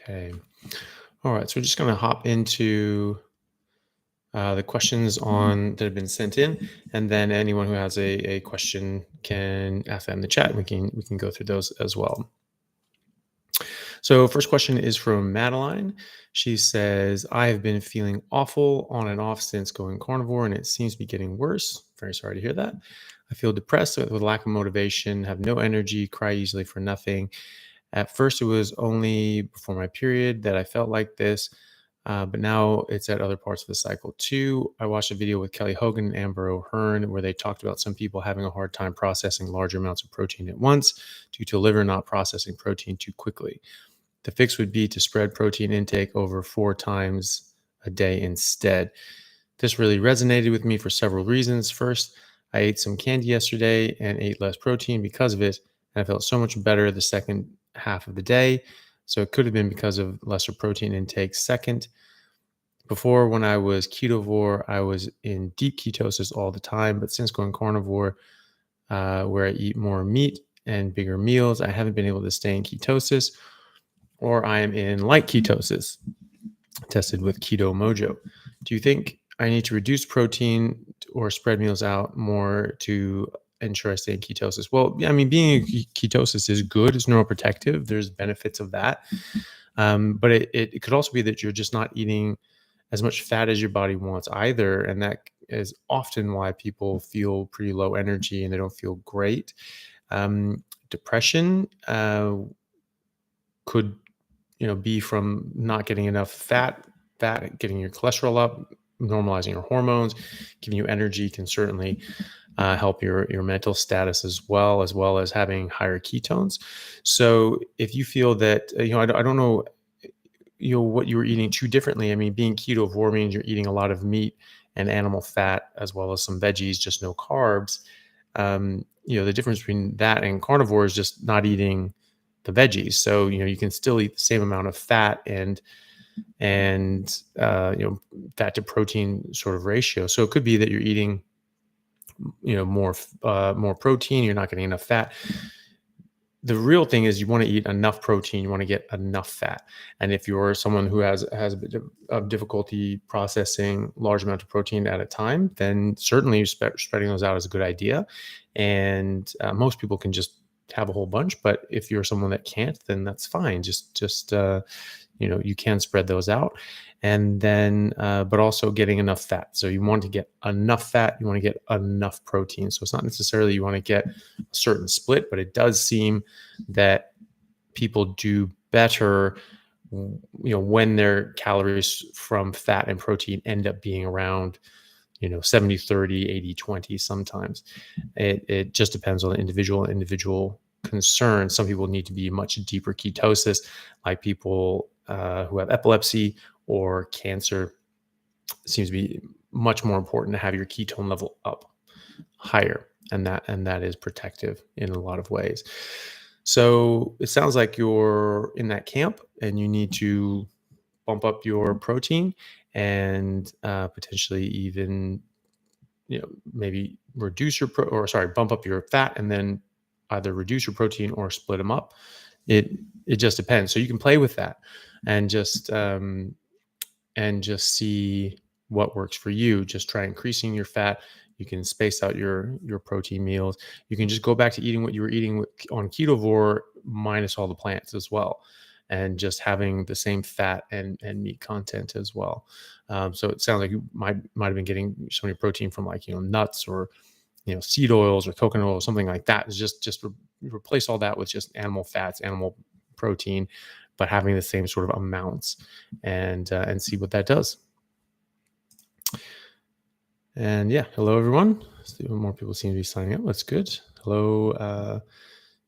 Okay. All right. So we're just going to hop into the questions that have been sent in, and then anyone who has a question can ask that in the chat. We can go through those as well. So first question is from Madeline. She says, I have been feeling awful on and off since going carnivore, and it seems to be getting worse. Very sorry to hear that. I feel depressed with lack of motivation, have no energy, cry easily for nothing. At first, it was only before my period that I felt like this, but now it's at other parts of the cycle too. I watched a video with Kelly Hogan and Amber O'Hearn where they talked about some people having a hard time processing large amounts of protein at once due to liver not processing protein too quickly. The fix would be to spread protein intake over 4 times a day instead. This really resonated with me for several reasons. First, I ate some candy yesterday and ate less protein because of it, and I felt so much better the second half of the day. So it could have been because of lesser protein intake. Second, before when I was ketovore, I was in deep ketosis all the time. But since going carnivore, where I eat more meat and bigger meals, I haven't been able to stay in ketosis, or I am in light ketosis, tested with Keto Mojo. Do you think I need to reduce protein or spread meals out more to ensure I stay in ketosis? Well, I mean, being in ketosis is good. It's neuroprotective. There's benefits of that. But it could also be that you're just not eating as much fat as your body wants either. And that is often why people feel pretty low energy and they don't feel great. Depression could be from not getting enough fat, getting your cholesterol up, normalizing your hormones, giving you energy can certainly help your mental status as well as having higher ketones. So if you feel that, I don't know, what you were eating too differently. I mean, being ketovore means you're eating a lot of meat and animal fat as well as some veggies, just no carbs. The difference between that and carnivore is just not eating the veggies. So, you can still eat the same amount of fat and fat to protein sort of ratio. So it could be that you're eating, more protein, you're not getting enough fat. The real thing is you want to eat enough protein, you want to get enough fat. And if you're someone who has a bit of difficulty processing large amounts of protein at a time, then certainly spreading those out is a good idea. And most people can just have a whole bunch, but if you're someone that can't, then that's fine. Just you can spread those out. And then, but also getting enough fat. So you want to get enough fat, you want to get enough protein. So it's not necessarily you want to get a certain split, but it does seem that people do better, when their calories from fat and protein end up being around, 70-30, 80-20 sometimes. It just depends on the individual concern. Some people need to be much deeper ketosis, like people who have epilepsy or cancer. It seems to be much more important to have your ketone level up higher, and that is protective in a lot of ways. So it sounds like you're in that camp and you need to bump up your protein and potentially even maybe bump up your fat and then either reduce your protein or split them up. It just depends. So you can play with that and just see what works for you. Just try increasing your fat. You can space out your protein meals. You can just go back to eating what you were eating on ketovore minus all the plants as well, and just having the same fat and meat content as well. So it sounds like you might have been getting some of your protein from nuts or seed oils or coconut oil, something like that. Is just replace all that with just animal fats, animal protein, but having the same sort of amounts, and see what that does. And yeah, hello everyone. More people seem to be signing up. That's good. Hello,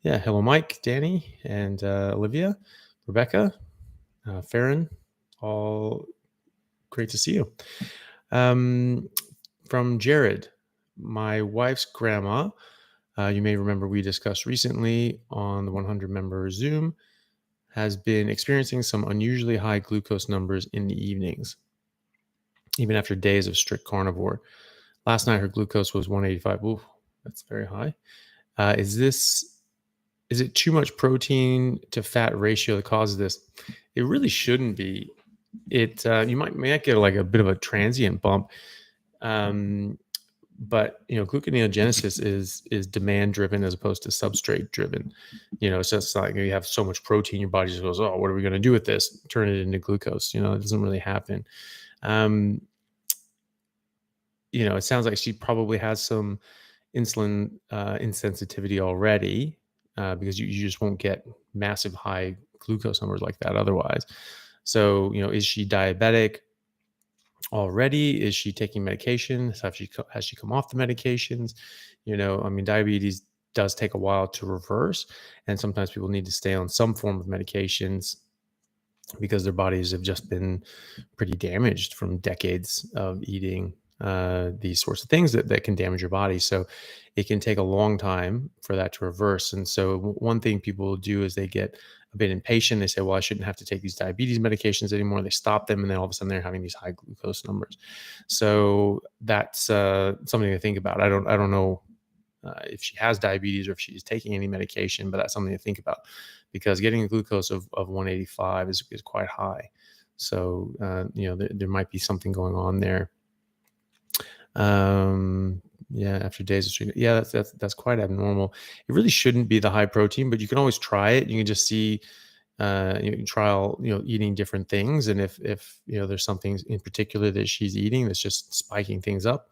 hello Mike, Danny, and Olivia, Rebecca, Farron. All great to see you. From Jared, my wife's grandma. You may remember we discussed recently on the 100 member Zoom, has been experiencing some unusually high glucose numbers in the evenings, even after days of strict carnivore. Last night, her glucose was 185. Ooh, that's very high. Is it too much protein to fat ratio that causes this? It really shouldn't be. You might get like a bit of a transient bump. Um, but gluconeogenesis is demand driven as opposed to substrate driven. It's just like you have so much protein, your body just goes, oh, what are we going to do with this? Turn it into glucose. It doesn't really happen. um it sounds like she probably has some insulin insensitivity already, because you just won't get massive high glucose numbers like that otherwise. So is she diabetic already? Is she taking medication? Has she come off the medications? Diabetes does take a while to reverse, and sometimes people need to stay on some form of medications because their bodies have just been pretty damaged from decades of eating these sorts of things that can damage your body. So it can take a long time for that to reverse. And so one thing people will do is they get a bit impatient. They say, well, I shouldn't have to take these diabetes medications anymore. They stop them, and then all of a sudden they're having these high glucose numbers. So that's something to think about. I don't know if she has diabetes or if she's taking any medication, but that's something to think about, because getting a glucose of 185 is quite high. So there might be something going on there. Yeah, after days of treatment. Yeah, that's quite abnormal. It really shouldn't be the high protein, but you can always try it. You can just see, you can trial, eating different things. And if there's something in particular that she's eating that's just spiking things up,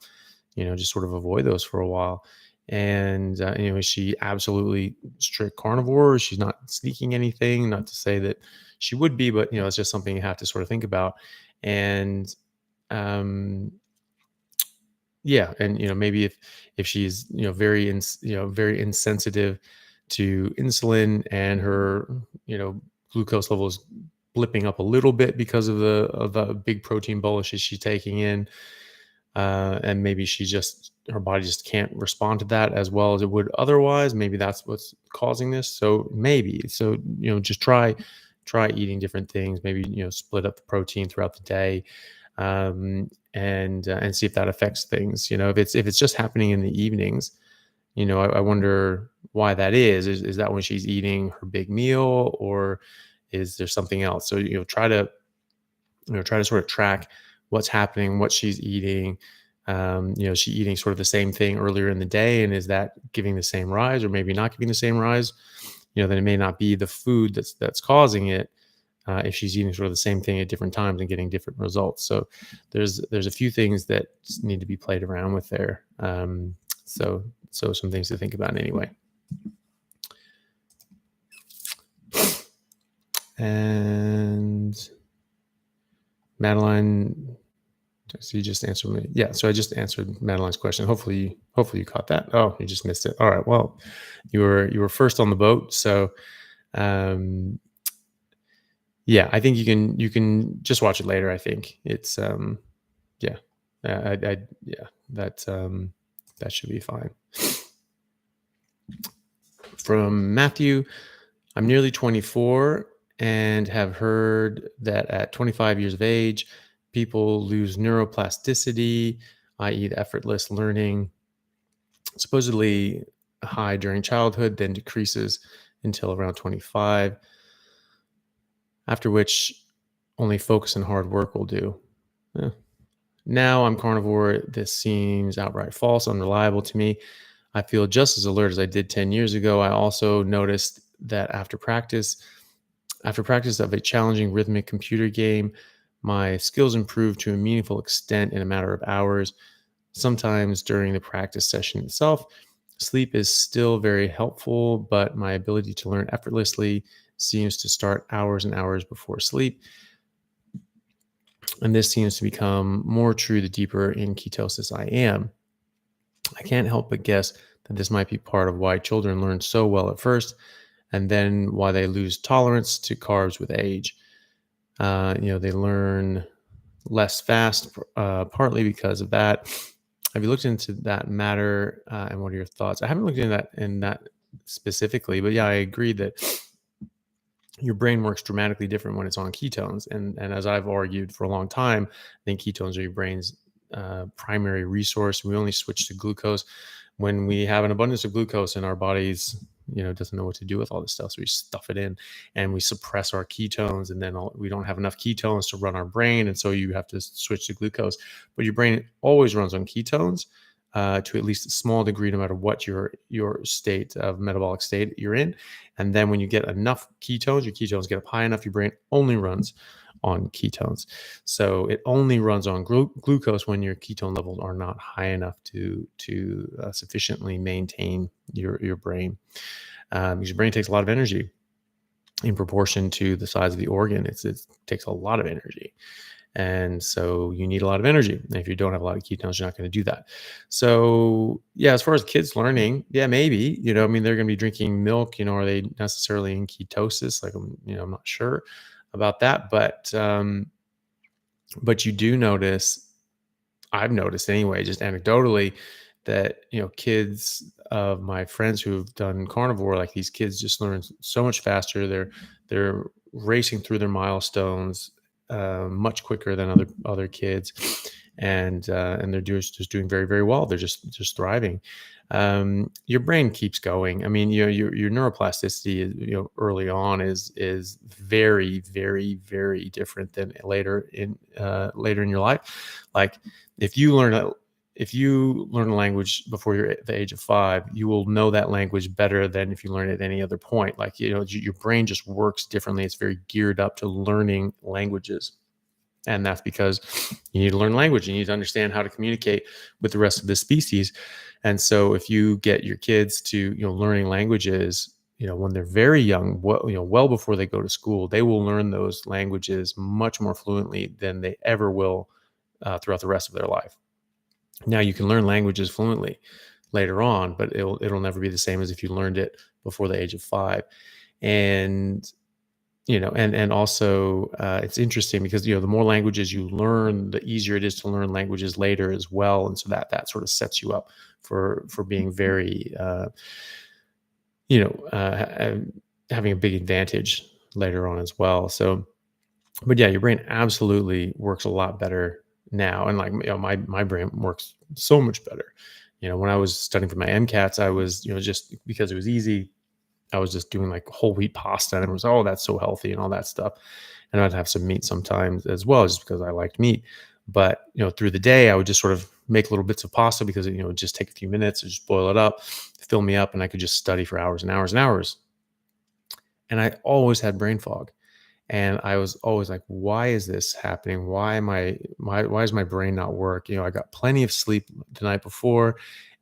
just sort of avoid those for a while. And, is she absolutely strict carnivore? She's not sneaking anything, not to say that she would be, but, it's just something you have to sort of think about. And, yeah, and maybe if she's very insensitive to insulin, and her glucose level is blipping up a little bit because of the big protein bolus she's taking in, and maybe her body just can't respond to that as well as it would otherwise. Maybe that's what's causing this. So just try eating different things. Maybe split up the protein throughout the day, and see if that affects things. If it's just happening in the evenings, I wonder why that is. Is that when she's eating her big meal, or is there something else? So try to sort of track what's happening, what she's eating. Is she eating sort of the same thing earlier in the day, and is that giving the same rise, or maybe not giving the same rise? Then it may not be the food that's causing it. If she's eating sort of the same thing at different times and getting different results. So there's a few things that need to be played around with there. So some things to think about anyway. And Madeline, so you just answered me. Yeah, so I just answered Madeline's question. Hopefully you caught that. Oh, you just missed it. All right. Well, you were first on the boat. So yeah, I think you can just watch it later. I think it's yeah, that should be fine. From Matthew, I'm nearly 24 and have heard that at 25 years of age, people lose neuroplasticity, i.e., the effortless learning, supposedly high during childhood, then decreases until around 25, after which only focus and hard work will do. Now I'm carnivore. This seems outright false, unreliable to me. I feel just as alert as I did 10 years ago. I also noticed that after practice of a challenging rhythmic computer game, my skills improved to a meaningful extent in a matter of hours. Sometimes during the practice session itself, sleep is still very helpful, but my ability to learn effortlessly seems to start hours and hours before sleep. And this seems to become more true the deeper in ketosis I am. I can't help but guess that this might be part of why children learn so well at first, and then why they lose tolerance to carbs with age. They learn less fast, partly because of that. Have you looked into that matter, and what are your thoughts? I haven't looked into that specifically, but yeah, I agree that your brain works dramatically different when it's on ketones. And as I've argued for a long time, I think ketones are your brain's primary resource. We only switch to glucose when we have an abundance of glucose in our bodies doesn't know what to do with all this stuff. So we stuff it in and we suppress our ketones, and then we don't have enough ketones to run our brain. And so you have to switch to glucose, but your brain always runs on ketones to at least a small degree, no matter what your state of metabolic state you're in. And then when you get enough ketones, your ketones get up high enough, your brain only runs on ketones. So it only runs on glucose when your ketone levels are not high enough to sufficiently maintain your brain. Because your brain takes a lot of energy in proportion to the size of the organ. It takes a lot of energy. And so you need a lot of energy. And if you don't have a lot of ketones, you're not going to do that. So yeah, as far as kids learning, yeah, maybe, they're going to be drinking milk, are they necessarily in ketosis? Like, I'm not sure about that, but you do notice, I've noticed anyway, just anecdotally, that, kids of my friends who've done carnivore, like these kids just learn so much faster. They're racing through their milestones much quicker than other kids, and they're just doing very, very well. They're just thriving. Your brain keeps going. I mean, your neuroplasticity, early on is very, very, very different than later in your life. Like if you learn a language before you're at the age of 5, you will know that language better than if you learn it at any other point. Like, your brain just works differently. It's very geared up to learning languages. And that's because you need to learn language. You need to understand how to communicate with the rest of the species. And so if you get your kids to, learning languages, when they're very young, well before they go to school, they will learn those languages much more fluently than they ever will throughout the rest of their life. Now you can learn languages fluently later on, but it'll never be the same as if you learned it before the age of 5. And and also it's interesting because the more languages you learn, the easier it is to learn languages later as well. And so that sort of sets you up for being very having a big advantage later on as well. So, but yeah, your brain absolutely works a lot better now. And like, my brain works so much better. When I was studying for my MCATs, I was, just because it was easy, I was just doing like whole wheat pasta, and it was, that's so healthy and all that stuff. And I'd have some meat sometimes as well, just because I liked meat. But, through the day, I would just sort of make little bits of pasta because, it would just take a few minutes to just boil it up, fill me up, and I could just study for hours and hours and hours. And I always had brain fog. And I was always like, why is this happening? Why is my brain not work? I got plenty of sleep the night before,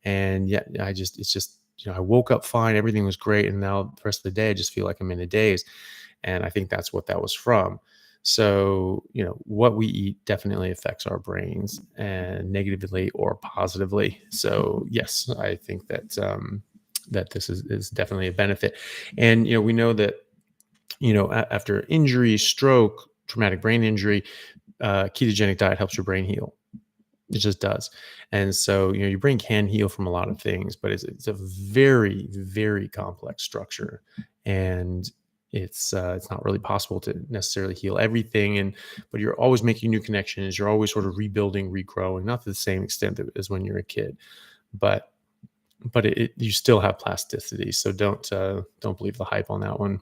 and yet it's just, I woke up fine. Everything was great. And now the rest of the day, I just feel like I'm in a daze. And I think that's what that was from. So, what we eat definitely affects our brains, and negatively or positively. So yes, I think that, that this is definitely a benefit. And, we know that, after injury, stroke, traumatic brain injury, ketogenic diet helps your brain heal. It just does. And so, your brain can heal from a lot of things, but it's a very, very complex structure. And it's not really possible to necessarily heal everything. But you're always making new connections. You're always sort of rebuilding, regrowing, not to the same extent as when you're a kid, but you still have plasticity. So don't believe the hype on that one.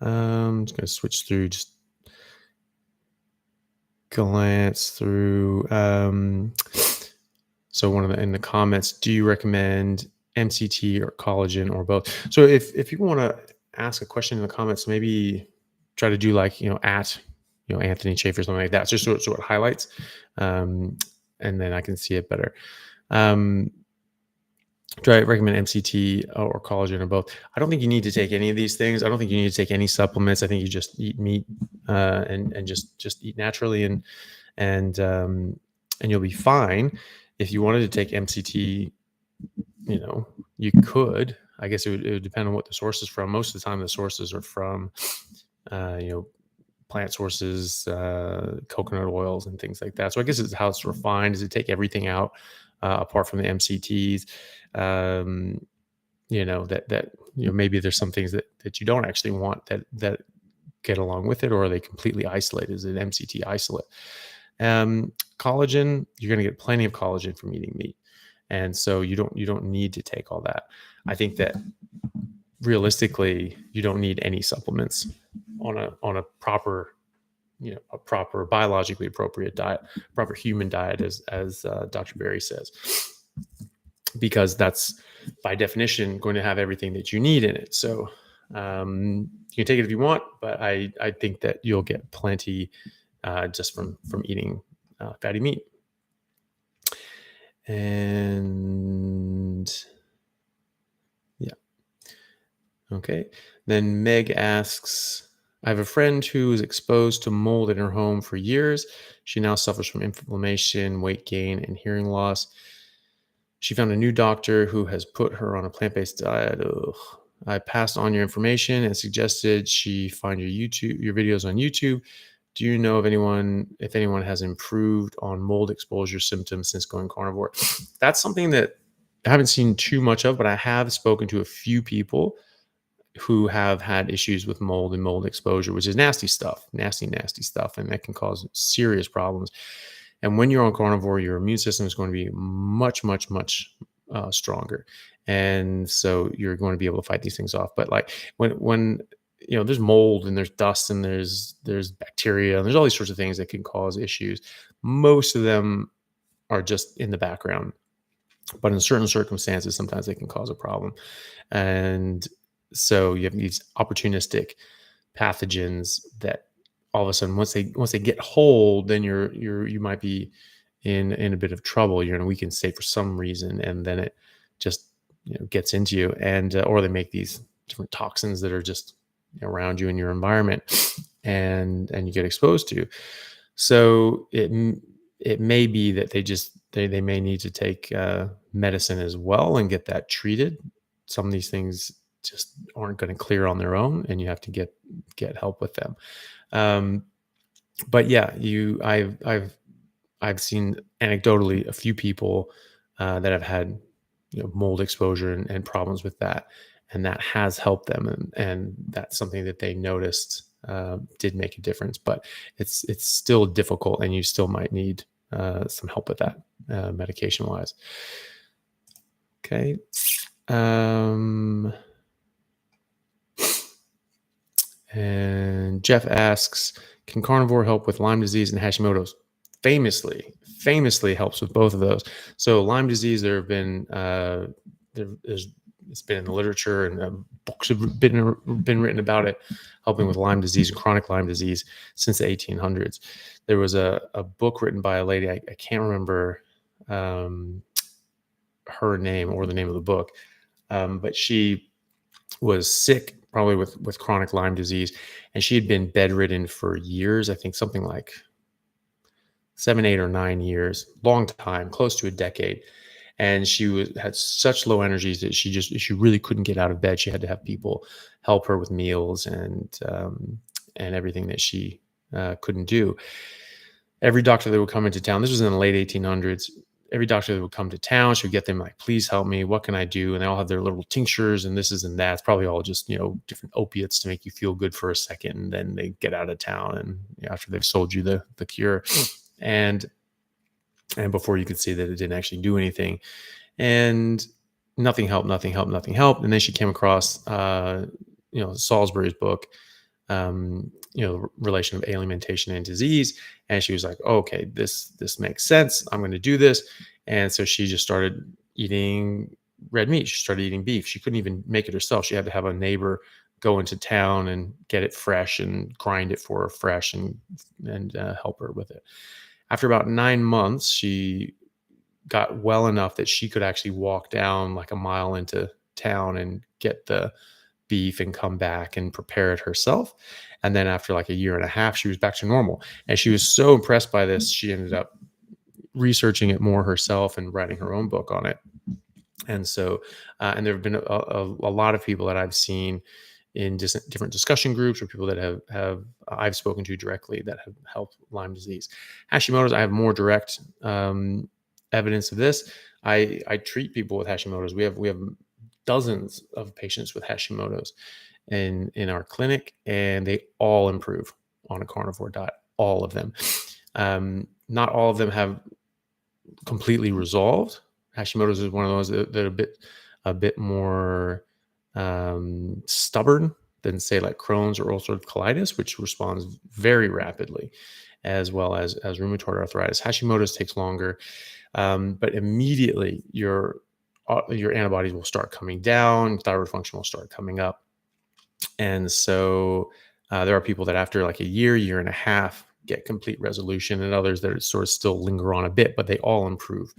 I'm just going to switch through, just glance through. So in the comments, do you recommend MCT or collagen or both? So if you want to ask a question in the comments, maybe try to do like, at, AnthonyChaffee or something like that. Just so it highlights, and then I can see it better. Do I recommend MCT or collagen or both? I don't think you need to take any of these things. I don't think you need to take any supplements. I think you just eat meat and just eat naturally, and you'll be fine. If you wanted to take MCT, you could. I guess it would depend on what the source is from. Most of the time, the sources are from, plant sources, coconut oils and things like that. So I guess it's how it's refined. Does it take everything out apart from the MCTs? Maybe there's some things that you don't actually want that get along with it, or are they completely isolated? Is it MCT isolate? Collagen, you're going to get plenty of collagen from eating meat. And so you don't need to take all that. I think that realistically, you don't need any supplements on a proper, a proper biologically appropriate diet, proper human diet, as Dr. Berry says, because that's by definition going to have everything that you need in it. So you can take it if you want, but I think that you'll get plenty just from eating fatty meat. And yeah. Okay. Then Meg asks, I have a friend who is exposed to mold in her home for years. She now suffers from inflammation, weight gain, and hearing loss. She found a new doctor who has put her on a plant-based diet. Ugh. I passed on your information and suggested she find your videos on YouTube. Do you know of if anyone has improved on mold exposure symptoms since going carnivore? That's something that I haven't seen too much of, but I have spoken to a few people who have had issues with mold and mold exposure, which is nasty stuff, nasty stuff, and that can cause serious problems. And when you're on carnivore, your immune system is going to be much, much, much stronger, and so you're going to be able to fight these things off. But like when there's mold and there's dust and there's bacteria and there's all these sorts of things that can cause issues. Most of them are just in the background, but in certain circumstances, sometimes they can cause a problem. And so you have these opportunistic pathogens that all of a sudden, once they get hold, then you might be in a bit of trouble. You're in a weakened state for some reason, and then it just gets into you, and or they make these different toxins that are just around you in your environment, and you get exposed to. So it may be that they may need to take medicine as well and get that treated. Some of these things just aren't going to clear on their own, and you have to get help with them. But yeah, I've seen anecdotally a few people that have had mold exposure and problems with that, and that has helped them, and that's something that they noticed did make a difference. But it's still difficult, and you still might need some help with that medication wise. Okay. And Jeff asks, can carnivore help with Lyme disease and Hashimoto's? Famously helps with both of those. So Lyme disease, there have been it's been in the literature, and books have been written about it, helping with Lyme disease and chronic Lyme disease since the 1800s. There was a book written by a lady, I can't remember her name or the name of the book, but she was sick probably with chronic Lyme disease, and she had been bedridden for years. I think something like 7, 8, or 9 years, long time, close to a decade. And she had such low energies that she really couldn't get out of bed. She had to have people help her with meals and everything that she couldn't do. Every doctor that would come into town, this was in the late 1800s, every doctor that would come to town, she would get them like, please help me. What can I do? And they all have their little tinctures and this is and that. It's probably all just, different opiates to make you feel good for a second. And then they get out of town, and after they've sold you the cure, and before you could see that it didn't actually do anything, and nothing helped. And then she came across, Salisbury's book, relation of alimentation and disease. And she was like, oh, okay, this makes sense. I'm going to do this. And so she just started eating red meat. She started eating beef. She couldn't even make it herself. She had to have a neighbor go into town and get it fresh and grind it for her fresh and help her with it. After about 9 months, she got well enough that she could actually walk down like a mile into town and get the beef and come back and prepare it herself. And then after like a year and a half, she was back to normal. And she was so impressed by this, she ended up researching it more herself and writing her own book on it. And so, and there have been a lot of people that I've seen in different discussion groups, or people that have I've spoken to directly that have helped Lyme disease. Hashimoto's, I have more direct evidence of this. I treat people with Hashimoto's. We have dozens of patients with Hashimoto's in our clinic, and they all improve on a carnivore diet. All of them. Not all of them have completely resolved Hashimoto's is one of those that are a bit more stubborn than, say, like Crohn's or ulcerative colitis, which responds very rapidly, as well as rheumatoid arthritis. Hashimoto's takes longer, but immediately your antibodies will start coming down, thyroid function will start coming up, and so there are people that after like a year and a half get complete resolution, and others that sort of still linger on a bit, but they all improve.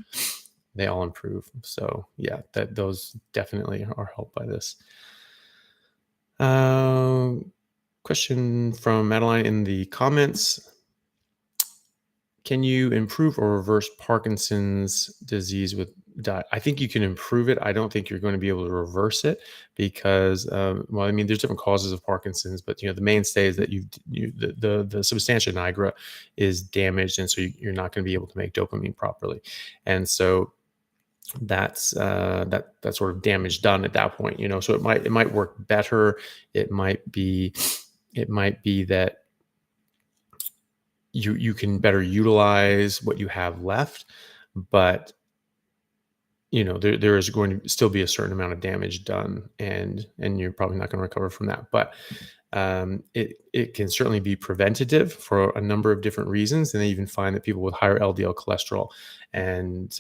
They all improve. So yeah, those definitely are helped by this. Question from Madeline in the comments. Can you improve or reverse Parkinson's disease with diet? I think you can improve it. I don't think you're going to be able to reverse it because, well, I mean, there's different causes of Parkinson's, but the mainstay is that the substantia nigra is damaged, and so you're not going to be able to make dopamine properly, and so that's that sort of damage done at that point. So it might work better. It might be that you can better utilize what you have left, but there is going to still be a certain amount of damage done, and you're probably not going to recover from that. But it can certainly be preventative for a number of different reasons, and they even find that people with higher LDL cholesterol and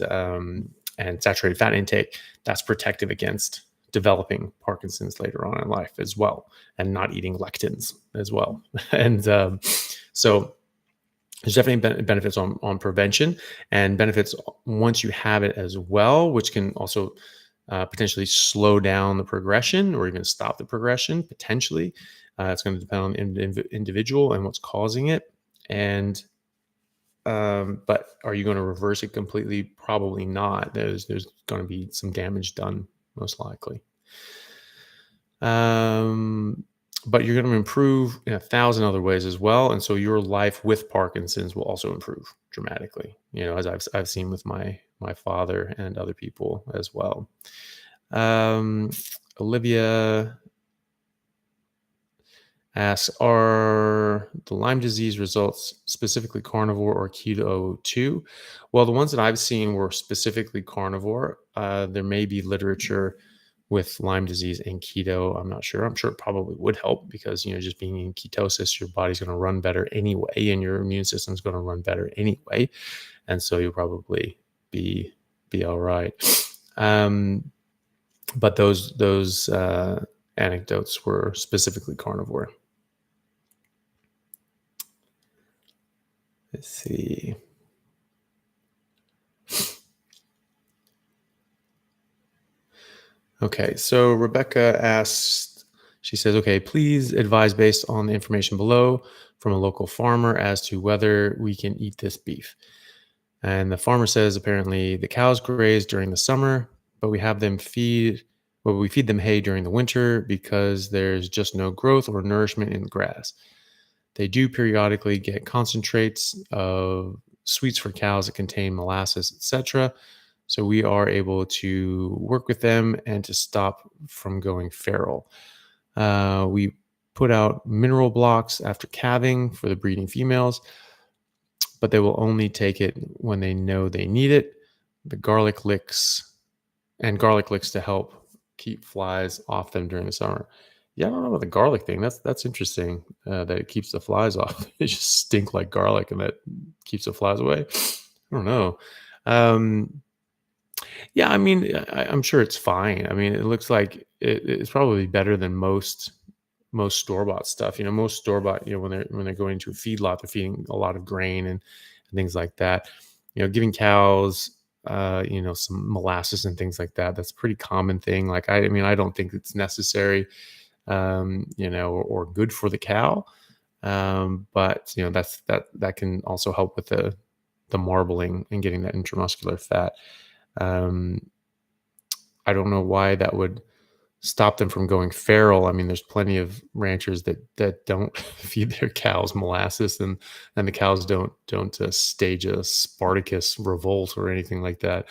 saturated fat intake, that's protective against developing Parkinson's later on in life as well, and not eating lectins as well. And so there's definitely benefits on prevention, and benefits once you have it as well, which can also potentially slow down the progression or even stop the progression potentially. It's going to depend on the individual and what's causing it. And but are you going to reverse it completely? Probably not. There's going to be some damage done, most likely. But you're going to improve in 1,000 other ways as well, and so your life with Parkinson's will also improve dramatically. As I've seen with my father and other people as well. Olivia asks, are the Lyme disease results specifically carnivore or keto too? Well, the ones that I've seen were specifically carnivore. There may be literature with Lyme disease and keto. I'm not sure. I'm sure it probably would help because, just being in ketosis, your body's going to run better anyway, and your immune system's going to run better anyway. And so you'll probably be all right. But those anecdotes were specifically carnivore. Let's see. Okay, so Rebecca asked, she says, okay, please advise based on the information below from a local farmer as to whether we can eat this beef. And the farmer says, apparently the cows graze during the summer, but we feed them hay during the winter because there's just no growth or nourishment in the grass. They do periodically get concentrates of sweets for cows that contain molasses, etc. So we are able to work with them and to stop from going feral. We put out mineral blocks after calving for the breeding females, but they will only take it when they know they need it. The garlic licks to help keep flies off them during the summer. Yeah, I don't know about the garlic thing. That's interesting that it keeps the flies off. It just stink like garlic, and that keeps the flies away. I don't know. Yeah, I mean, I'm sure it's fine. I mean, it looks like it's probably better than most store-bought stuff. Most store-bought, when they're going to a feedlot, they're feeding a lot of grain and things like that. Giving cows, some molasses and things like that. That's a pretty common thing. Like, I mean, I don't think it's necessary, or good for the cow. But that can also help with the marbling and getting that intramuscular fat. I don't know why that would stop them from going feral. I mean, there's plenty of ranchers that don't feed their cows molasses, and the cows don't stage a Spartacus revolt or anything like that.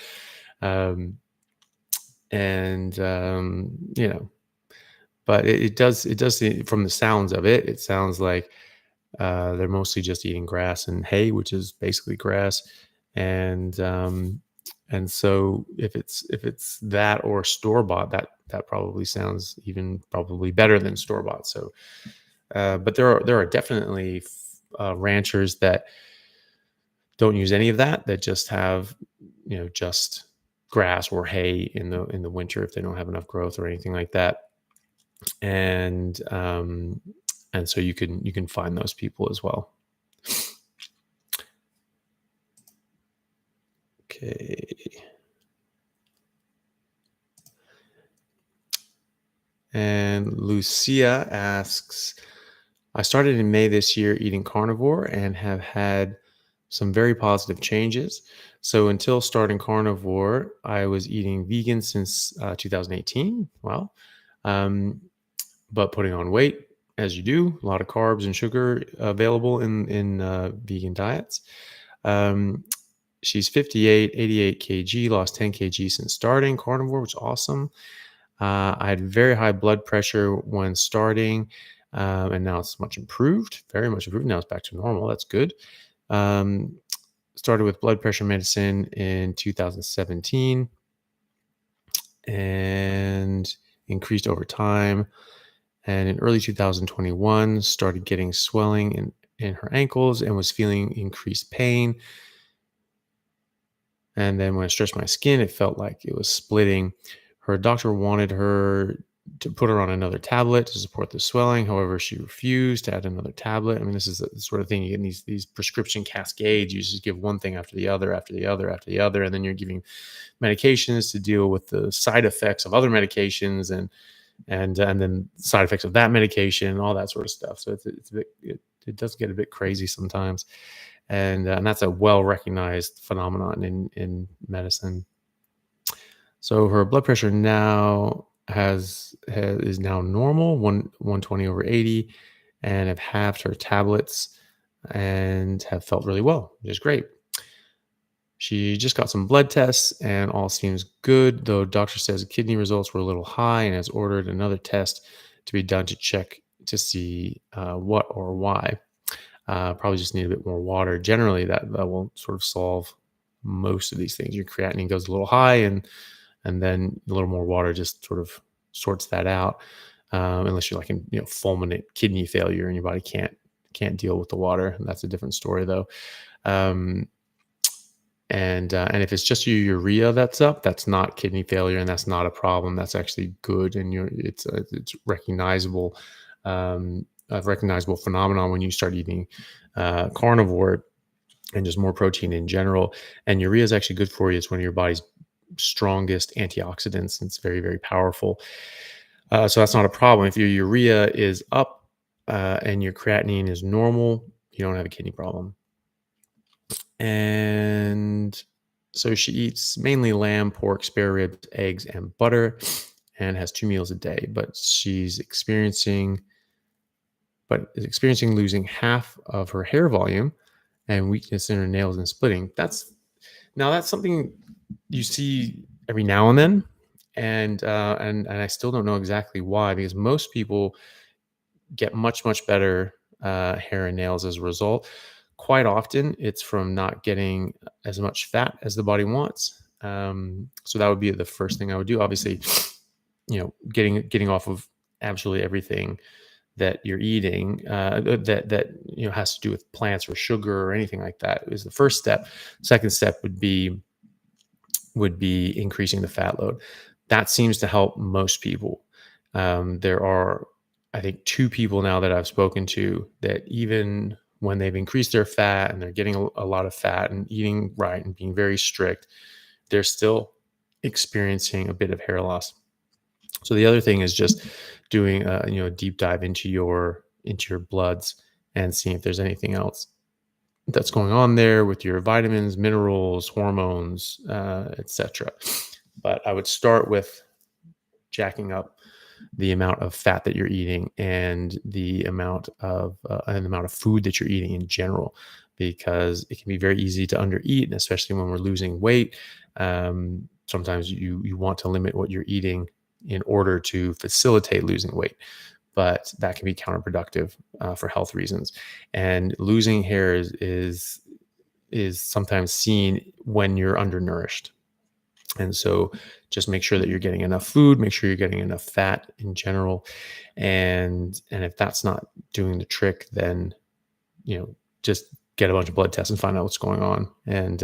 But it does from the sounds of it, it sounds like they're mostly just eating grass and hay, which is basically grass, and And so if it's that or store bought, that probably sounds even probably better than store bought. So, but there are definitely ranchers that don't use any of that. That just have just grass or hay in the winter if they don't have enough growth or anything like that. And and so you can find those people as well. Okay. And Lucia asks, I started in May this year eating carnivore and have had some very positive changes. So until starting carnivore, I was eating vegan since 2018. Wow. Um, but putting on weight, as you do, a lot of carbs and sugar available in vegan diets. Um, she's 58, 88 kg, lost 10 kg since starting carnivore, which is awesome. I had very high blood pressure when starting, and now it's much improved, very much improved. Now it's back to normal. That's good. Um, Started with blood pressure medicine in 2017 and increased over time. And in early 2021, started getting swelling in her ankles and was feeling increased pain. And then when I stretched my skin, it felt like it was splitting. Her doctor wanted her to put her on another tablet to support the swelling. However, she refused to add another tablet. I mean, this is the sort of thing you get in these prescription cascades. You just give one thing after the other, after the other, after the other, and then you're giving medications to deal with the side effects of other medications and then side effects of that medication, all that sort of stuff. So it's a bit, it does get a bit crazy sometimes, and that's a well recognized phenomenon in medicine. So her blood pressure now is now normal, 120 over 80, and have halved her tablets and have felt really well, which is great. She just got some blood tests and all seems good, though doctor says kidney results were a little high and has ordered another test to be done to check to see what or why. Probably just need a bit more water. Generally, that will sort of solve most of these things. Your creatinine goes a little high, and then a little more water just sort of sorts that out. Unless you're like in fulminant kidney failure and your body can't deal with the water, that's a different story though. Um, and if it's just your urea that's up, that's not kidney failure and that's not a problem. That's actually good, and it's recognizable. A recognizable phenomenon when you start eating carnivore and just more protein in general. And urea is actually good for you. It's one of your body's strongest antioxidants, and it's very, very powerful. So that's not a problem. If your urea is up and your creatinine is normal, you don't have a kidney problem. And so she eats mainly lamb, pork, spare ribs, eggs, and butter, and has 2 meals a day. But is experiencing losing half of her hair volume and weakness in her nails and splitting. That's something you see every now and then, and I still don't know exactly why, because most people get much better hair and nails as a result. Quite often, it's from not getting as much fat as the body wants. So that would be the first thing I would do. Obviously, getting off of absolutely everything that you're eating that has to do with plants or sugar or anything like that is the first step. Second step would be increasing the fat load. That seems to help most people. There are, I think, 2 people now that I've spoken to that even when they've increased their fat and they're getting a lot of fat and eating right and being very strict, they're still experiencing a bit of hair loss. So the other thing is just doing a deep dive into your bloods and seeing if there's anything else that's going on there with your vitamins, minerals, hormones, etc. But I would start with jacking up the amount of fat that you're eating and the amount of food that you're eating in general, because it can be very easy to undereat, and especially when we're losing weight. Sometimes you want to limit what you're eating in order to facilitate losing weight, but that can be counterproductive for health reasons. And losing hair is sometimes seen when you're undernourished. And so just make sure that you're getting enough food, make sure you're getting enough fat in general. And if that's not doing the trick, then, just get a bunch of blood tests and find out what's going on, and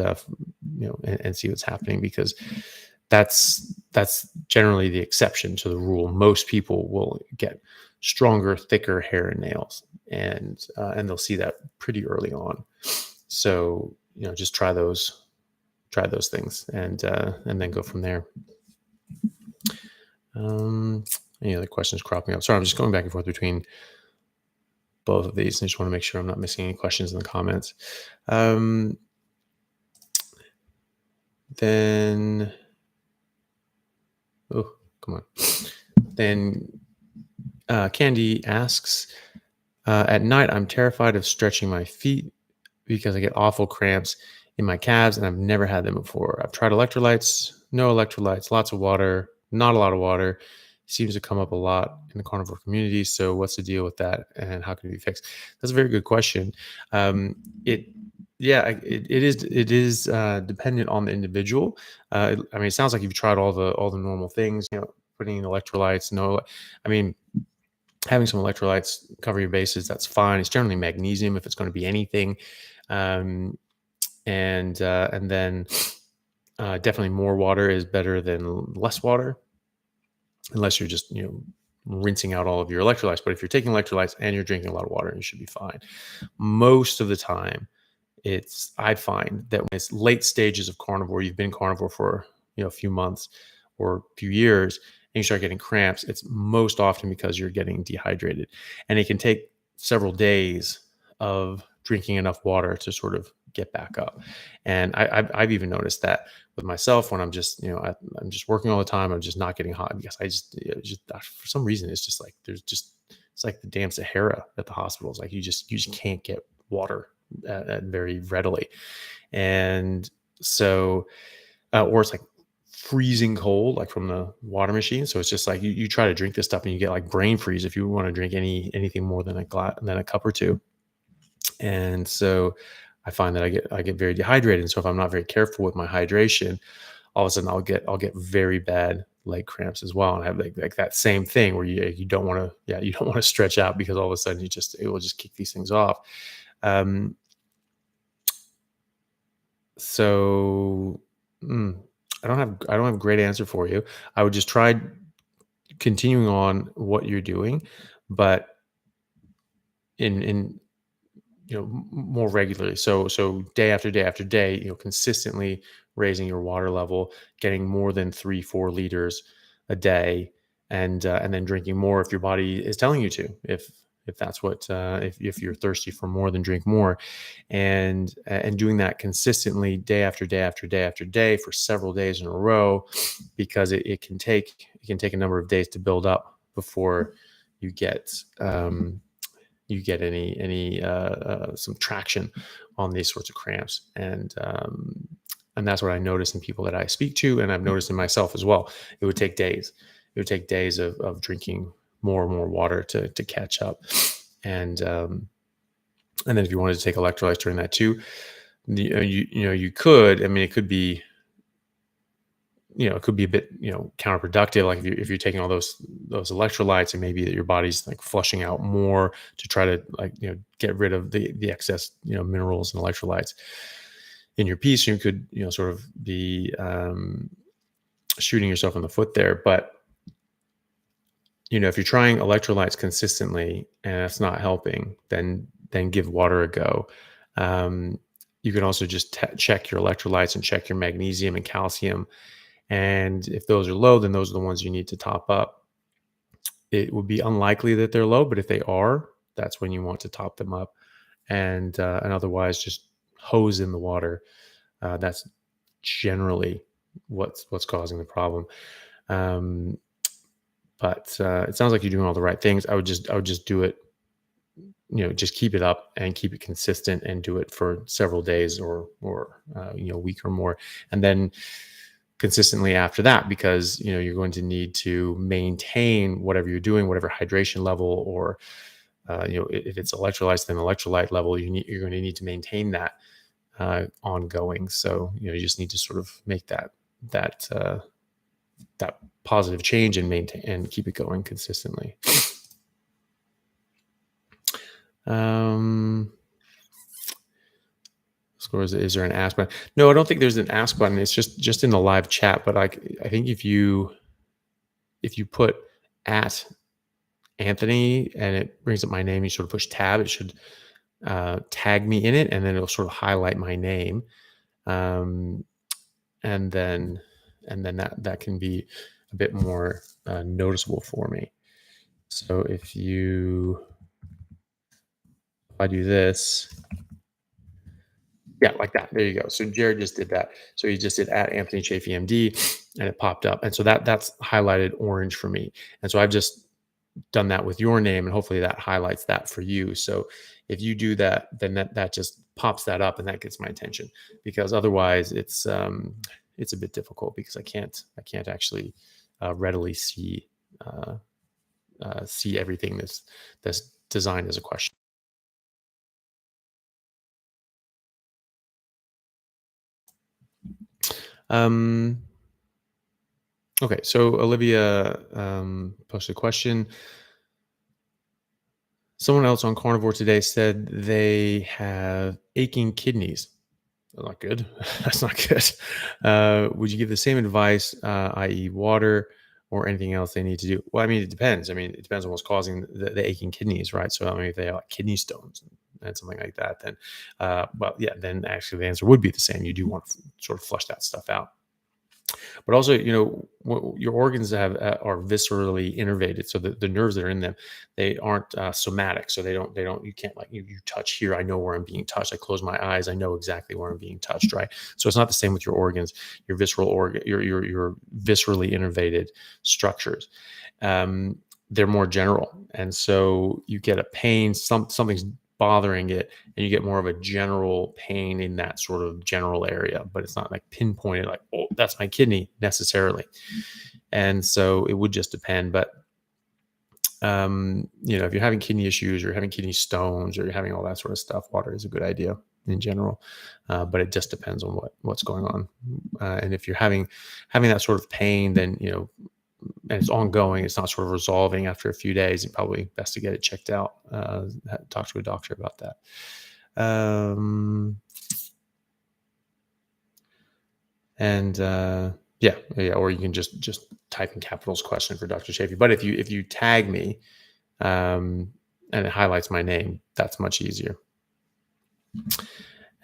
see what's happening, because that's generally the exception to the rule. Most people will get stronger, thicker hair and nails, and they'll see that pretty early on. So, just try those things, and then go from there. Any other questions cropping up? Sorry, I'm just going back and forth between both of these. I just want to make sure I'm not missing any questions in the comments. Then, oh, come on. Then Candy asks, at night, I'm terrified of stretching my feet because I get awful cramps in my calves, and I've never had them before. I've tried electrolytes, no electrolytes, lots of water, not a lot of water. Seems to come up a lot in the carnivore community. So what's the deal with that, and how can it be fixed? That's a very good question. It is dependent on the individual. It sounds like you've tried all the normal things, putting in electrolytes. No, having some electrolytes, cover your bases, that's fine. It's generally magnesium if it's going to be anything. And then definitely more water is better than less water, unless you're just, rinsing out all of your electrolytes. But if you're taking electrolytes and you're drinking a lot of water, you should be fine. Most of the time, I find that when it's late stages of carnivore, you've been carnivore for, a few months or a few years, and you start getting cramps, it's most often because you're getting dehydrated. And it can take several days of drinking enough water to sort of get back up. And I've even noticed that with myself when I'm just, I'm just working all the time. I'm just not getting hot because for some reason, it's just like, it's like the damn Sahara at the hospitals. Like you just can't get water very readily. And so, or it's like freezing cold, like from the water machine. So it's just like you try to drink this stuff and you get like brain freeze if you want to drink anything more than a cup or two. And so I find that I get very dehydrated. And so if I'm not very careful with my hydration, all of a sudden I'll get very bad leg cramps as well. And I have like that same thing where you don't want to stretch out, because all of a sudden it will just kick these things off. So I don't have a great answer for you. I would just try continuing on what you're doing, but in more regularly. So day after day after day, consistently raising your water level, getting more than 3-4 liters a day, and then drinking more if your body is telling you to. If that's what if you're thirsty for more, then drink more, and doing that consistently day after day after day after day for several days in a row, because it can take a number of days to build up before you get any some traction on these sorts of cramps. And that's what I notice in people that I speak to, and I've noticed in myself as well. It would take days. It would take days of drinking more and more water to catch up. And then if you wanted to take electrolytes during that too, you could. It could be, it could be a bit, counterproductive. Like if you're taking all those electrolytes, and maybe that your body's like flushing out more to try to get rid of the excess, minerals and electrolytes in your piece, you could, sort of be shooting yourself in the foot there. But, if you're trying electrolytes consistently and that's not helping, then give water a go. You can also just check your electrolytes and check your magnesium and calcium. And if those are low, then those are the ones you need to top up. It would be unlikely that they're low, but if they are, that's when you want to top them up. And otherwise, just hose in the water. That's generally what's causing the problem. But it sounds like you're doing all the right things. I would just do it. Just keep it up and keep it consistent, and do it for several days or a week or more, and then consistently after that, because you're going to need to maintain whatever you're doing, whatever hydration level, or if it's electrolytes, then electrolyte level, you're going to need to maintain that ongoing. So you just need to sort of make that that positive change and maintain and keep it going consistently. Scores, is there an ask button? No, I don't think there's an ask button. It's just in the live chat. But I think if you put at Anthony and it brings up my name, you sort of push tab. It should tag me in it, and then it'll sort of highlight my name, and then that can be a bit more noticeable for me. So if I do this, yeah, like that. There you go. So Jared just did that. So he just did at AnthonyChaffee MD, and it popped up, and so that's highlighted orange for me. And so I've just done that with your name, and hopefully that highlights that for you. So if you do that, then that just pops that up, and that gets my attention, because otherwise it's a bit difficult, because I can't actually readily see everything that's designed as a question. Okay, so Olivia posted a question. Someone else on Carnivore today said they have aching kidneys. That's not good. That's not good. Would you give the same advice, i.e. water or anything else they need to do? Well, I mean, it depends. I mean, it depends on what's causing the aching kidneys, right? So, I mean, if they have like kidney stones and something like that, then, well, yeah, then actually the answer would be the same. You do want to sort of flush that stuff out. But also, your organs are viscerally innervated, so the nerves that are in them, they aren't somatic, so they don't you can't, like, you touch here, I know where I'm being touched, I close my eyes, I know exactly where I'm being touched, right? So it's not the same with your organs, your visceral organ, your viscerally innervated structures. They're more general, and so you get a pain, something's bothering it, and you get more of a general pain in that sort of general area, but it's not like pinpointed, like, oh, that's my kidney necessarily. And so it would just depend. But if you're having kidney issues, or having kidney stones, or you're having all that sort of stuff, water is a good idea in general. But it just depends on what's going on. And if you're having that sort of pain, then and it's ongoing, it's not sort of resolving after a few days, it's probably best to get it checked out, talk to a doctor about that. Or you can just type in capitals question for Dr. Chaffee. But if you tag me, and it highlights my name, that's much easier.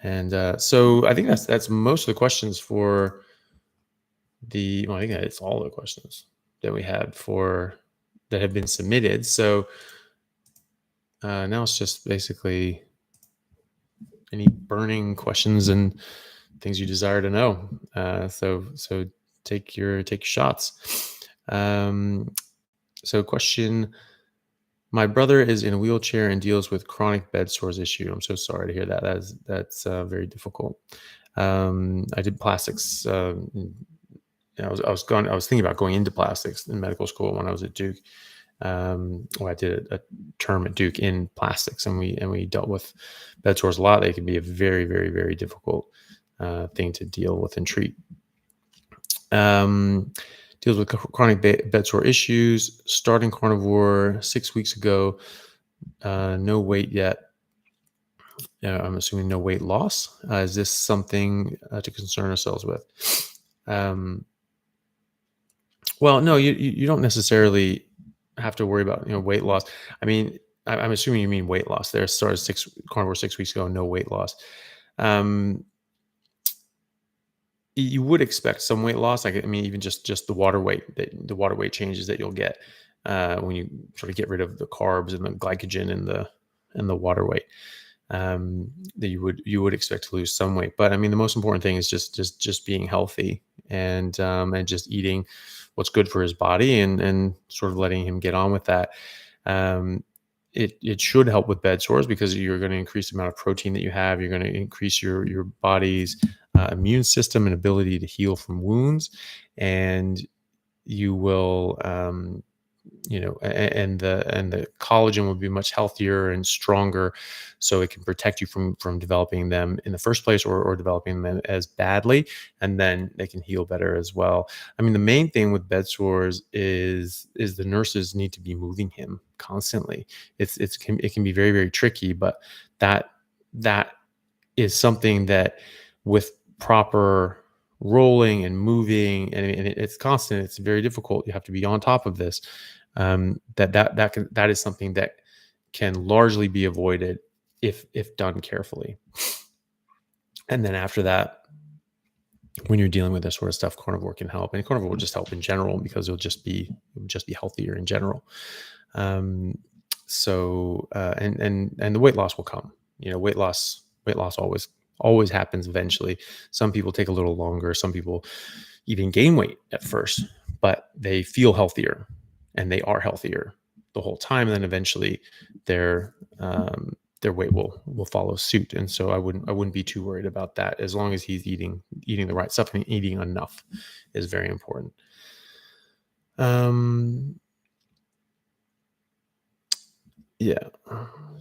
And so I think that's most of the questions for I think it's all the questions that we had that have been submitted. So now it's just basically any burning questions and things you desire to know. So take your shots. So question: my brother is in a wheelchair and deals with chronic bed sores issue. I'm so sorry to hear that. That's very difficult. I did plastics. I was thinking about going into plastics in medical school when I was at Duke. I did a term at Duke in plastics, and we dealt with bed sores a lot. They can be a very, very, very difficult thing to deal with and treat. Deals with chronic bed sore issues. Starting Carnivore 6 weeks ago. No weight yet. I'm assuming no weight loss. Is this something to concern ourselves with? Well, no, you don't necessarily have to worry about weight loss. I mean, I'm assuming you mean weight loss. There started Carnivore 6 weeks ago, no weight loss. You would expect some weight loss. I mean, even just the water weight changes that you'll get when you sort of get rid of the carbs and the glycogen and the water weight. That you would expect to lose some weight. But I mean, the most important thing is just being healthy and just eating what's good for his body and sort of letting him get on with that. It should help with bed sores, because you're going to increase the amount of protein that you have. You're going to increase your body's immune system and ability to heal from wounds, and you will and the collagen will be much healthier and stronger, so it can protect you from developing them in the first place, or developing them as badly, and then they can heal better as well. I mean, the main thing with bed sores is the nurses need to be moving him constantly. It can be very, very tricky, but that is something that, with proper rolling and moving, and it's constant, it's very difficult, you have to be on top of this. That is something that can largely be avoided if done carefully. And then after that, when you're dealing with this sort of stuff, carnivore can help, and carnivore will just help in general, because it will just be healthier in general. Um, and the weight loss will come. Weight loss always happens eventually. Some people take a little longer. Some people even gain weight at first, but they feel healthier, and they are healthier the whole time. And then eventually their weight will follow suit. And so I wouldn't be too worried about that, as long as he's eating the right stuff, and eating enough is very important. Yeah.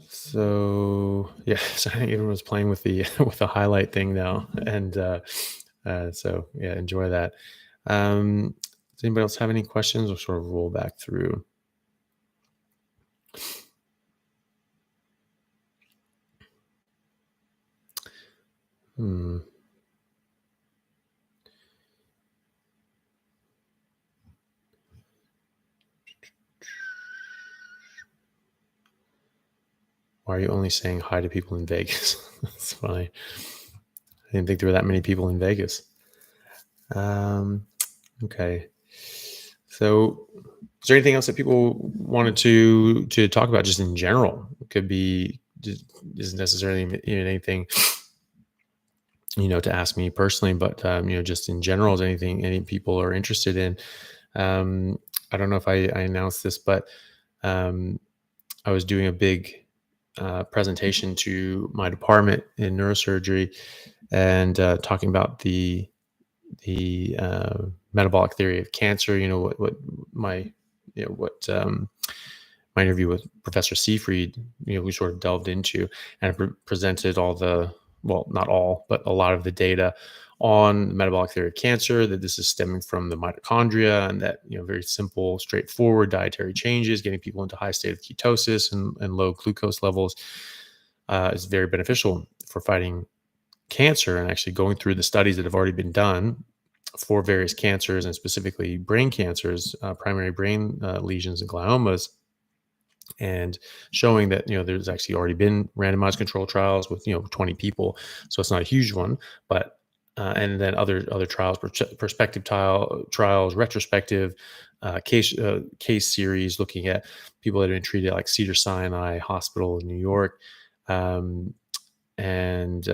So yeah, so I think everyone was playing with the with the highlight thing now, and so yeah, enjoy that. Does anybody else have any questions, or sort of roll back through? Hmm. Why are you only saying hi to people in Vegas? That's funny. I didn't think there were that many people in Vegas. Um, okay. So, is there anything else that people wanted to talk about, just in general? It could be, just isn't necessarily even anything to ask me personally, but just in general, is anything any people are interested in? Um, I don't know if I announced this, but um, I was doing a big presentation to my department in neurosurgery, and talking about the metabolic theory of cancer. What my what my interview with Professor Seafried, we sort of delved into, and presented all the, well, not all, but a lot of the data on the metabolic theory of cancer, that this is stemming from the mitochondria, and that, very simple, straightforward dietary changes, getting people into high state of ketosis and low glucose levels, is very beneficial for fighting cancer. And actually going through the studies that have already been done for various cancers, and specifically brain cancers, primary brain lesions and gliomas, and showing that there's actually already been randomized control trials with 20 people, so it's not a huge one, but and then other trials, prospective trials, retrospective case series, looking at people that have been treated, like Cedars-Sinai Hospital in New York, um, and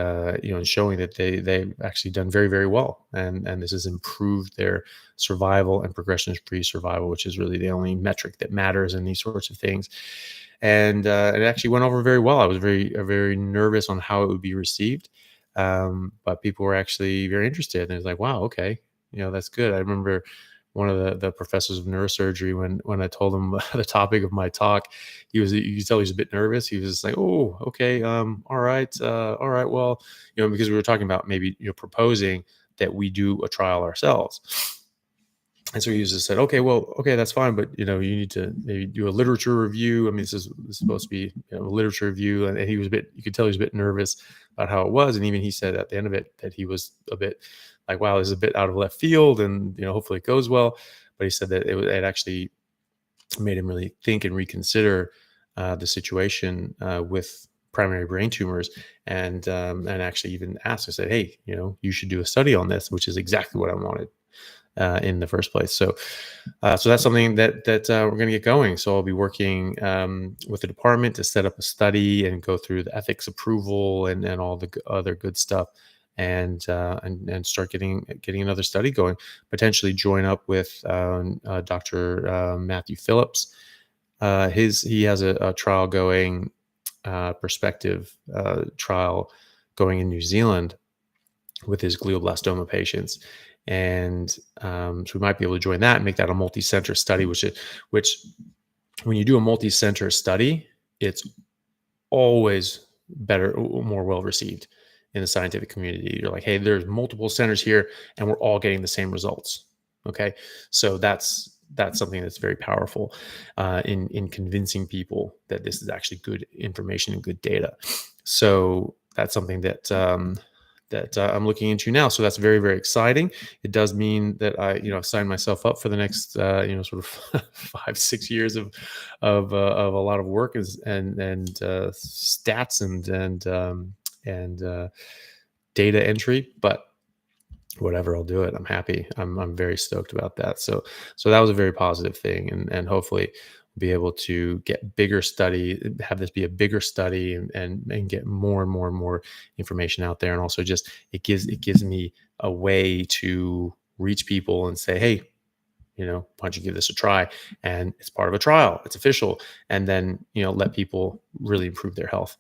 showing that they've actually done very, very well, and this has improved their survival and progression-free survival, which is really the only metric that matters in these sorts of things. And it actually went over very well. I was very nervous on how it would be received, but people were actually very interested, and it's like, wow, okay, that's good. I remember one of the professors of neurosurgery, when I told him the topic of my talk, you could tell he was a bit nervous. He was just like, oh, okay, all right, well, because we were talking about maybe proposing that we do a trial ourselves. And so he just said, okay, well, okay, that's fine, but you need to maybe do a literature review. I mean, this is supposed to be a literature review, and he was you could tell he was a bit nervous about how it was, and even he said at the end of it that he was a bit like, wow, this is a bit out of left field, and hopefully it goes well. But he said that it actually made him really think and reconsider the situation with primary brain tumors, and actually even asked. I said, hey, you should do a study on this, which is exactly what I wanted in the first place. So that's something that we're going to get going. So I'll be working with the department to set up a study and go through the ethics approval and all the other good stuff, and start getting another study going. Potentially join up with Dr. Matthew Phillips. He has a trial going, prospective trial going in New Zealand, with his glioblastoma patients. And so we might be able to join that and make that a multi-center study, which when you do a multi-center study, it's always better, more well received in the scientific community. You're like, hey, there's multiple centers here, and we're all getting the same results. Okay, so that's something that's very powerful in convincing people that this is actually good information and good data. So that's something that I'm looking into now. So that's very, very exciting. It does mean that I've signed myself up for the next, sort of 5-6 years of a lot of work and stats and data entry. But whatever, I'll do it. I'm happy. I'm very stoked about that. So that was a very positive thing, and hopefully be able to get bigger study, have this be a bigger study, and get more and more and more information out there. And also just it gives me a way to reach people and say, hey, why don't you give this a try? And it's part of a trial, it's official, and then let people really improve their health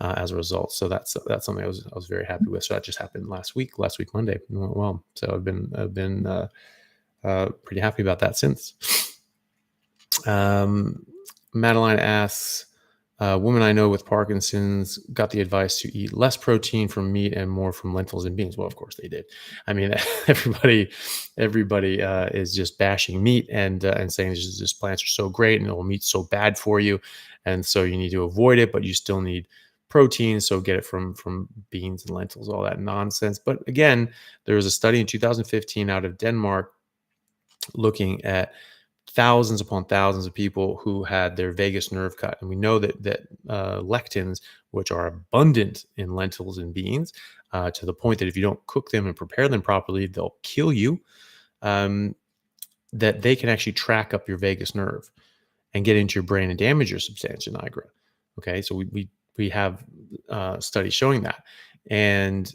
as a result. So that's something I was very happy with. So that just happened last week Monday. It went well. So I've been pretty happy about that since. Madeline asks, woman I know with Parkinson's got the advice to eat less protein from meat and more from lentils and beans. Well, of course they did. I mean, everybody is just bashing meat and saying this plants are so great and meat's so bad for you, and so you need to avoid it, but you still need protein, so get it from beans and lentils, all that nonsense. But again, there was a study in 2015 out of Denmark looking at thousands upon thousands of people who had their vagus nerve cut. And we know that lectins, which are abundant in lentils and beans, to the point that if you don't cook them and prepare them properly, they'll kill you, that they can actually track up your vagus nerve and get into your brain and damage your substantia nigra. Okay, so we have studies showing that. And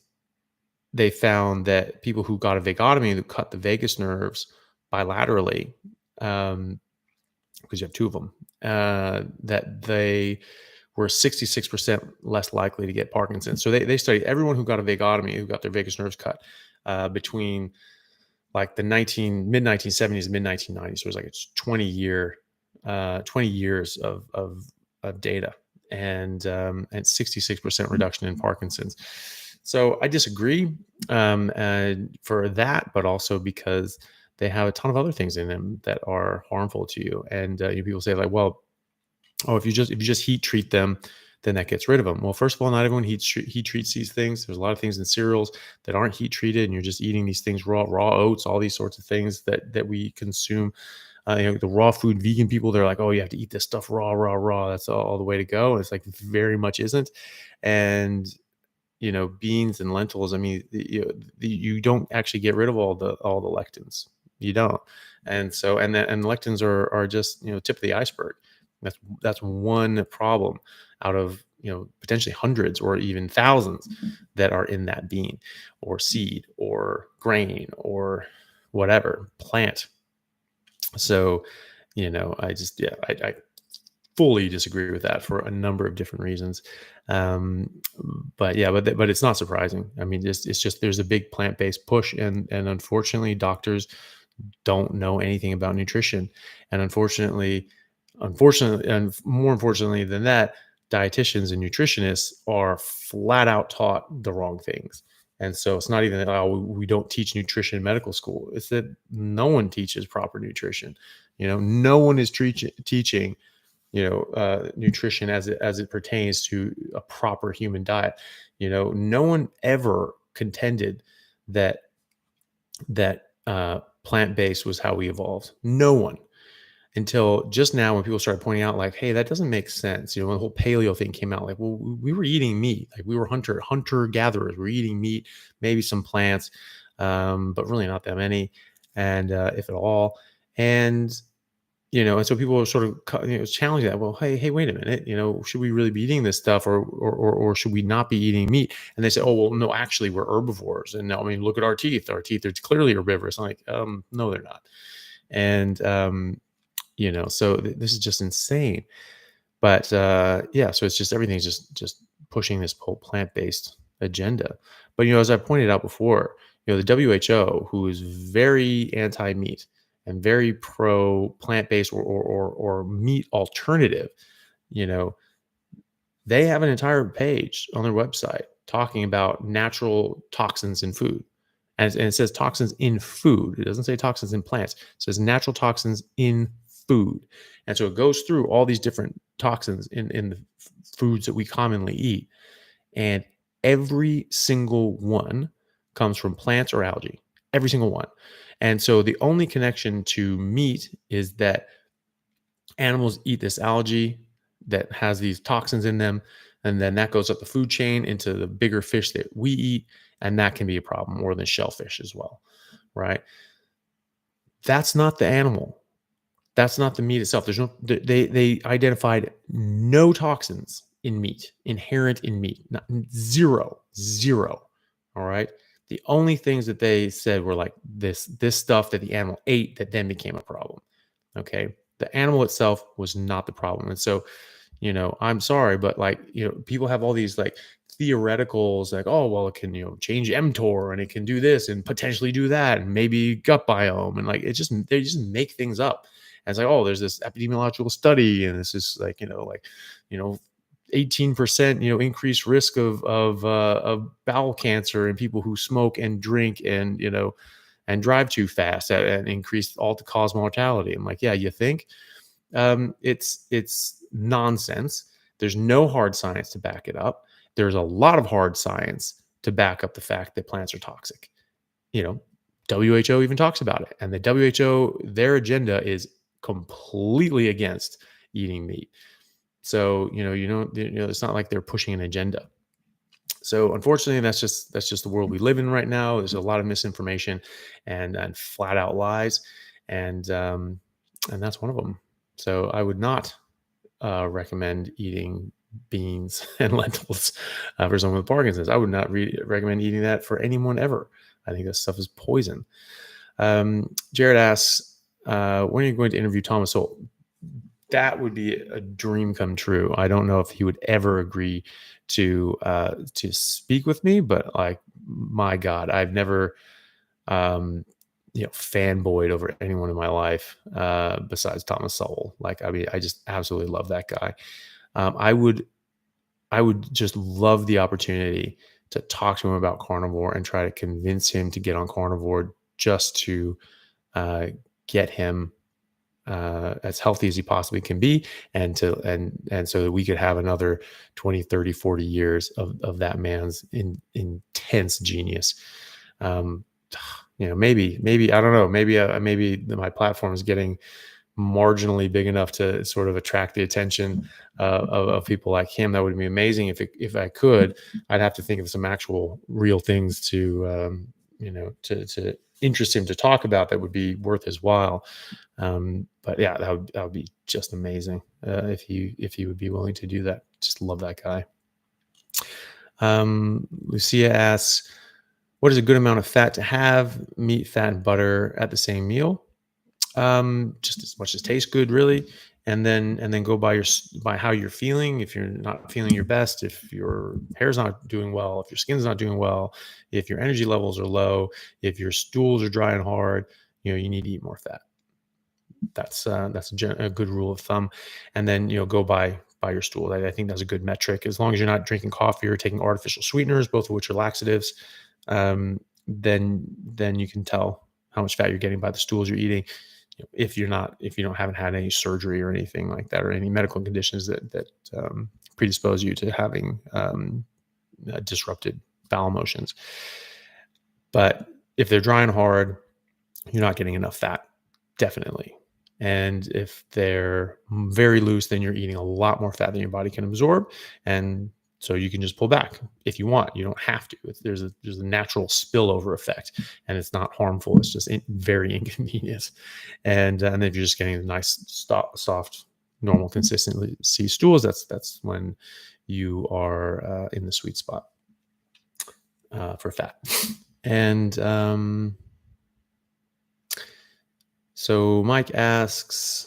they found that people who got a vagotomy, who cut the vagus nerves bilaterally, because you have two of them, that they were 66% less likely to get Parkinson's. So they studied everyone who got a vagotomy, who got their vagus nerves cut between like the mid 1970s, mid 1990s. So it was like it's 20 years of data, and 66% reduction in Parkinson's. So I disagree for that, but also because they have a ton of other things in them that are harmful to you. And people say like, well, if you just heat treat them, then that gets rid of them. Well, first of all, not everyone heat treats these things. There's a lot of things in cereals that aren't heat treated, and you're just eating these things raw oats, all these sorts of things that we consume. The raw food vegan people, they're like, oh, you have to eat this stuff raw. That's all the way to go. And it's like very much isn't. And beans and lentils, I mean, you don't actually get rid of all the lectins. You don't. And so, and lectins are just, tip of the iceberg. That's one problem out of, potentially hundreds or even thousands that are in that bean or seed or grain or whatever plant. So, I fully disagree with that for a number of different reasons. But it's not surprising. I mean, it's just there's a big plant-based push, and unfortunately, doctors don't know anything about nutrition, and unfortunately, and more unfortunately than that, dietitians and nutritionists are flat out taught the wrong things. And so it's not even that we don't teach nutrition in medical school. It's that no one teaches proper nutrition. No one is teaching nutrition as it pertains to a proper human diet. No one ever contended that plant-based was how we evolved. No one, until just now when people started pointing out like, hey, that doesn't make sense. When the whole paleo thing came out, like, well, we were eating meat, like we were hunter gatherers, we're eating meat, maybe some plants, but really not that many, and if at all. And and so people are sort of challenging that. Well, hey, wait a minute. Should we really be eating this stuff, or should we not be eating meat? And they say, oh, well, no, actually, we're herbivores. And I mean, look at our teeth. Our teeth are clearly herbivorous. I'm like, no, they're not. And so this is just insane. But so it's just everything's just pushing this whole plant-based agenda. But as I pointed out before, the WHO, who is very anti-meat and very pro plant-based or meat alternative, you know, they have an entire page on their website talking about natural toxins in food. And it says toxins in food. It doesn't say toxins in plants. It says natural toxins in food. And so it goes through all these different toxins in the foods that we commonly eat. And every single one comes from plants or algae. Every single one. And so the only connection to meat is that animals eat this algae that has these toxins in them, and then that goes up the food chain into the bigger fish that we eat, and that can be a problem, or than shellfish as well, right? That's not the animal. That's not the meat itself. There's no they identified no toxins in meat, inherent in meat. Not, zero, zero. All right. The only things that they said were like this stuff that the animal ate that then became a problem. Okay. The animal itself was not the problem. And so, I'm sorry, but like, people have all these like theoreticals like, oh, well, it can, change mTOR and it can do this and potentially do that and maybe gut biome. And like, they just make things up. And it's like, oh, there's this epidemiological study and this is like, you know, 18%, increased risk of bowel cancer in people who smoke and drink and drive too fast and increased all-cause mortality. I'm like, yeah, you think? It's nonsense. There's no hard science to back it up. There's a lot of hard science to back up the fact that plants are toxic. WHO even talks about it, and the WHO, their agenda is completely against eating meat. So it's not like they're pushing an agenda. So unfortunately, that's just the world we live in right now. There's a lot of misinformation and flat out lies, and that's one of them. So I would not recommend eating beans and lentils for someone with Parkinson's. I would not recommend eating that for anyone ever. I think that stuff is poison. Jared asks, when are you going to interview Thomas Sowell? That would be a dream come true. I don't know if he would ever agree to speak with me, but like, my God, I've never fanboyed over anyone in my life besides Thomas Sowell. Like, I mean, I just absolutely love that guy. I would just love the opportunity to talk to him about carnivore and try to convince him to get on carnivore just to get him as healthy as he possibly can be, and so that we could have another 20, 30, 40 years of that man's intense genius. Maybe, I don't know, maybe my platform is getting marginally big enough to sort of attract the attention of people like him. That would be amazing. If I could, I'd have to think of some actual real things to interest him to talk about that would be worth his while. But yeah, that would be just amazing if he would be willing to do that. Just love that guy. Lucia asks, what is a good amount of fat to have? Meat, fat, and butter at the same meal. Just as much as tastes good, really. And then go by how you're feeling. If you're not feeling your best, if your hair's not doing well, if your skin's not doing well, if your energy levels are low, if your stools are dry and hard, you need to eat more fat. That's a good rule of thumb. And then go by your stool. I think that's a good metric. As long as you're not drinking coffee or taking artificial sweeteners, both of which are laxatives, then you can tell how much fat you're getting by the stools you're eating. If you haven't had any surgery or anything like that, or any medical conditions that predispose you to having disrupted bowel motions. But if they're dry and hard, you're not getting enough fat, definitely. And if they're very loose, then you're eating a lot more fat than your body can absorb. And so you can just pull back if you want. You don't have to. There's a natural spillover effect, and it's not harmful. It's just very inconvenient. And if you're just getting nice, soft, normal consistency stools, that's when you are in the sweet spot for fat. And so Mike asks,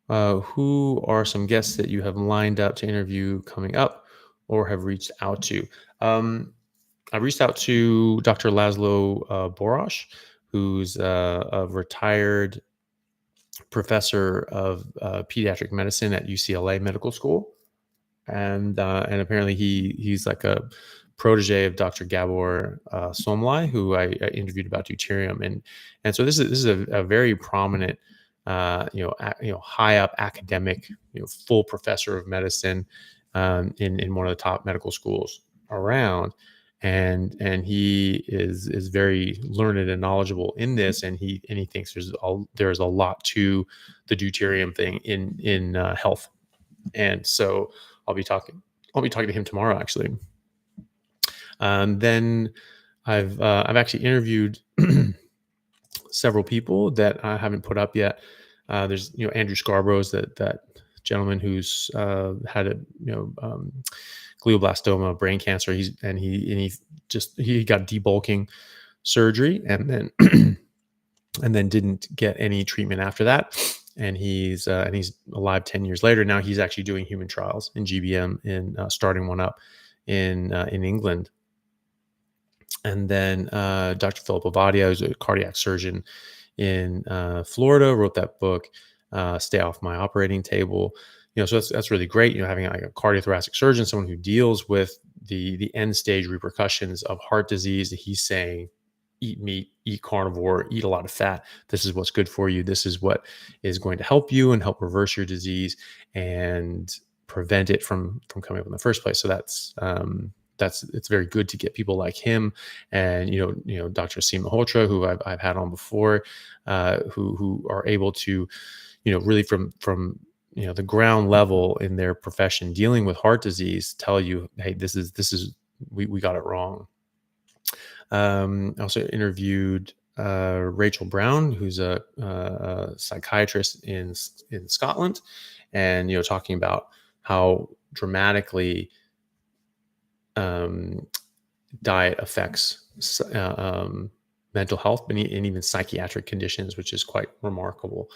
who are some guests that you have lined up to interview coming up? or have reached out to. I reached out to Dr. Laszlo Borosh, who's a retired professor of pediatric medicine at UCLA Medical School, and apparently he's like a protege of Dr. Gabor Somlai, who I interviewed about deuterium, and so this is a very prominent, high up academic, full professor of medicine in one of the top medical schools around, and he is very learned and knowledgeable in this, and he thinks there's a lot to the deuterium thing in health, and so I'll be talking to him tomorrow, actually. Then I've actually interviewed several people that I haven't put up yet. There's Andrew Scarborough's that gentleman who's had a glioblastoma, brain cancer. He got debulking surgery and then didn't get any treatment after that. And he's alive 10 years later. Now he's actually doing human trials in GBM, in starting one up in England. And then Dr. Philip Ovadia, who's a cardiac surgeon in Florida, wrote that book, Stay Off My Operating Table. So that's really great. Having like a cardiothoracic surgeon, someone who deals with the end stage repercussions of heart disease. He's saying, eat meat, eat carnivore, eat a lot of fat. This is what's good for you. This is what is going to help you and help reverse your disease and prevent it from coming up in the first place. So it's very good to get people like him, and Dr. Seema Hotra, who I've had on before, who are able to really from the ground level in their profession dealing with heart disease tell you, hey, this is we got it wrong. I also interviewed Rachel Brown, who's a psychiatrist in Scotland, and talking about how dramatically diet affects mental health and even psychiatric conditions, which is quite remarkable.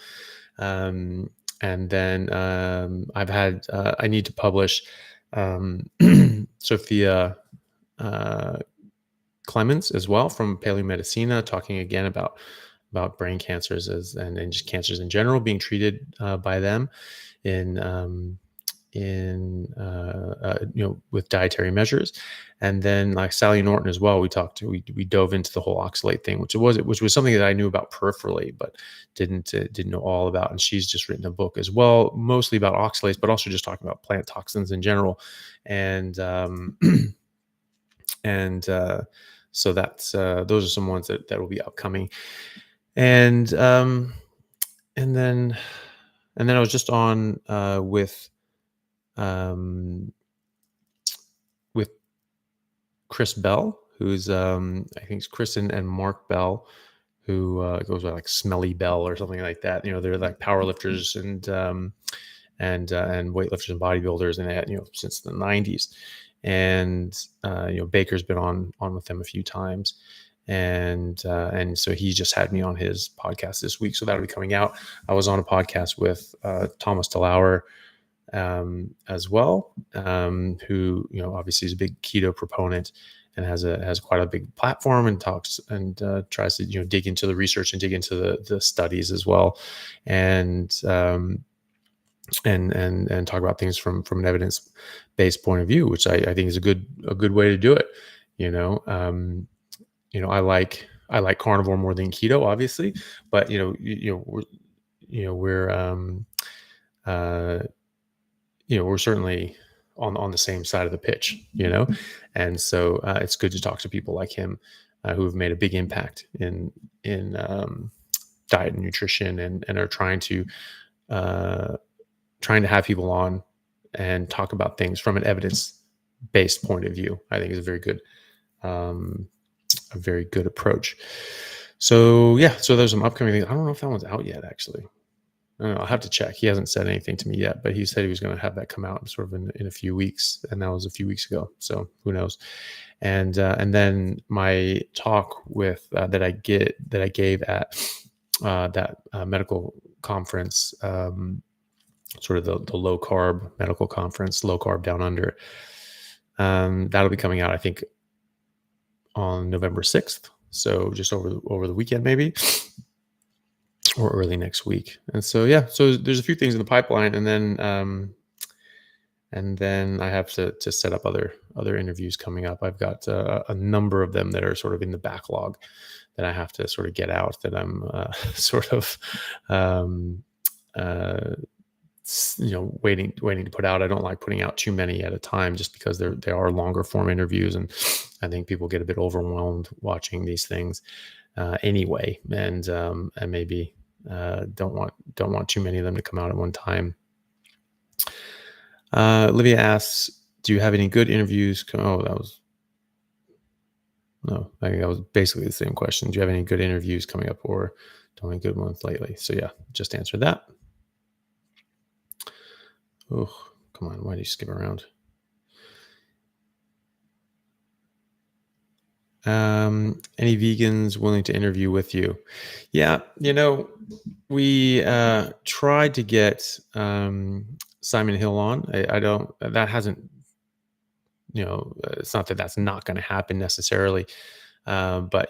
And then I need to publish Sophia Clements as well, from Paleomedicina, talking again about brain cancers and just cancers in general being treated by them with dietary measures. And then like Sally Norton as well, we dove into the whole oxalate thing, which was something that I knew about peripherally, but didn't know all about. And she's just written a book as well, mostly about oxalates, but also just talking about plant toxins in general. And so that's those are some ones that will be upcoming. And then I was just on with Chris Bell, who's I think it's Chris and Mark Bell, who goes by like Smelly Bell or something like that. They're like powerlifters and weightlifters and bodybuilders, and they had since the 90s. And Baker's been on with them a few times, and so he just had me on his podcast this week, so that'll be coming out. I was on a podcast with Thomas DeLauer as well, who obviously is a big keto proponent and has quite a big platform, and talks and tries to dig into the research and dig into the studies as well, and talk about things from an evidence-based point of view, which I think is a good way to do it. I like carnivore more than keto, obviously, but we're certainly on the same side of the pitch, and so it's good to talk to people like him who have made a big impact in diet and nutrition, and are trying to have people on and talk about things from an evidence-based point of view. I think is a very good approach. So there's some upcoming things. I don't know if that one's out yet, actually. I don't know, I'll have to check. He hasn't said anything to me yet, but he said he was going to have that come out sort of in a few weeks, and that was a few weeks ago. So who knows? And then my talk with that I gave at that medical conference, sort of the low carb medical conference, Low Carb Down Under. That'll be coming out, I think, on November 6th. So just over the weekend, maybe, or early next week. And so, yeah, so there's a few things in the pipeline, and then I have to set up other interviews coming up. I've got a number of them that are sort of in the backlog that I have to sort of get out, that I'm sort of um, uh, waiting to put out. I don't like putting out too many at a time, just because they are longer form interviews, and I think people get a bit overwhelmed watching these things anyway, and maybe don't want too many of them to come out at one time. Olivia asks, "Do you have any good interviews?" Oh, that was no. I think that was basically the same question. Do you have any good interviews coming up, or don't any good ones lately? So yeah, just answer that. Oh, come on! Why do you skip around? Any vegans willing to interview with you? Yeah, we tried to get Simon Hill on. I don't. That hasn't. It's not that that's not going to happen necessarily. But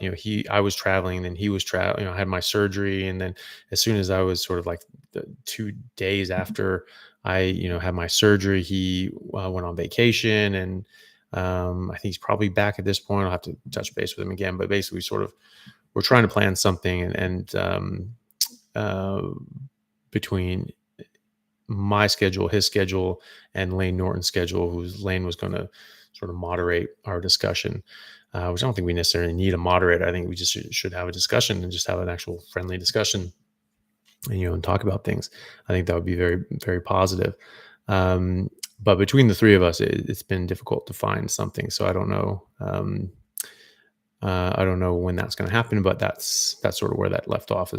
I was traveling, then he was traveling. I had my surgery, and then as soon as I was sort of like 2 days after I had my surgery, he went on vacation, and I think he's probably back at this point. I'll have to touch base with him again, but basically, we're trying to plan something, and uh, between my schedule, his schedule, and Lane Norton's schedule, whose Lane was going to sort of moderate our discussion, which I don't think we necessarily need a moderator. I think we just should have a discussion, and just have an actual friendly discussion, and talk about things. I think that would be very, very positive. But between the three of us, it's been difficult to find something. So I don't know. I don't know when that's going to happen, but that's sort of where that left off.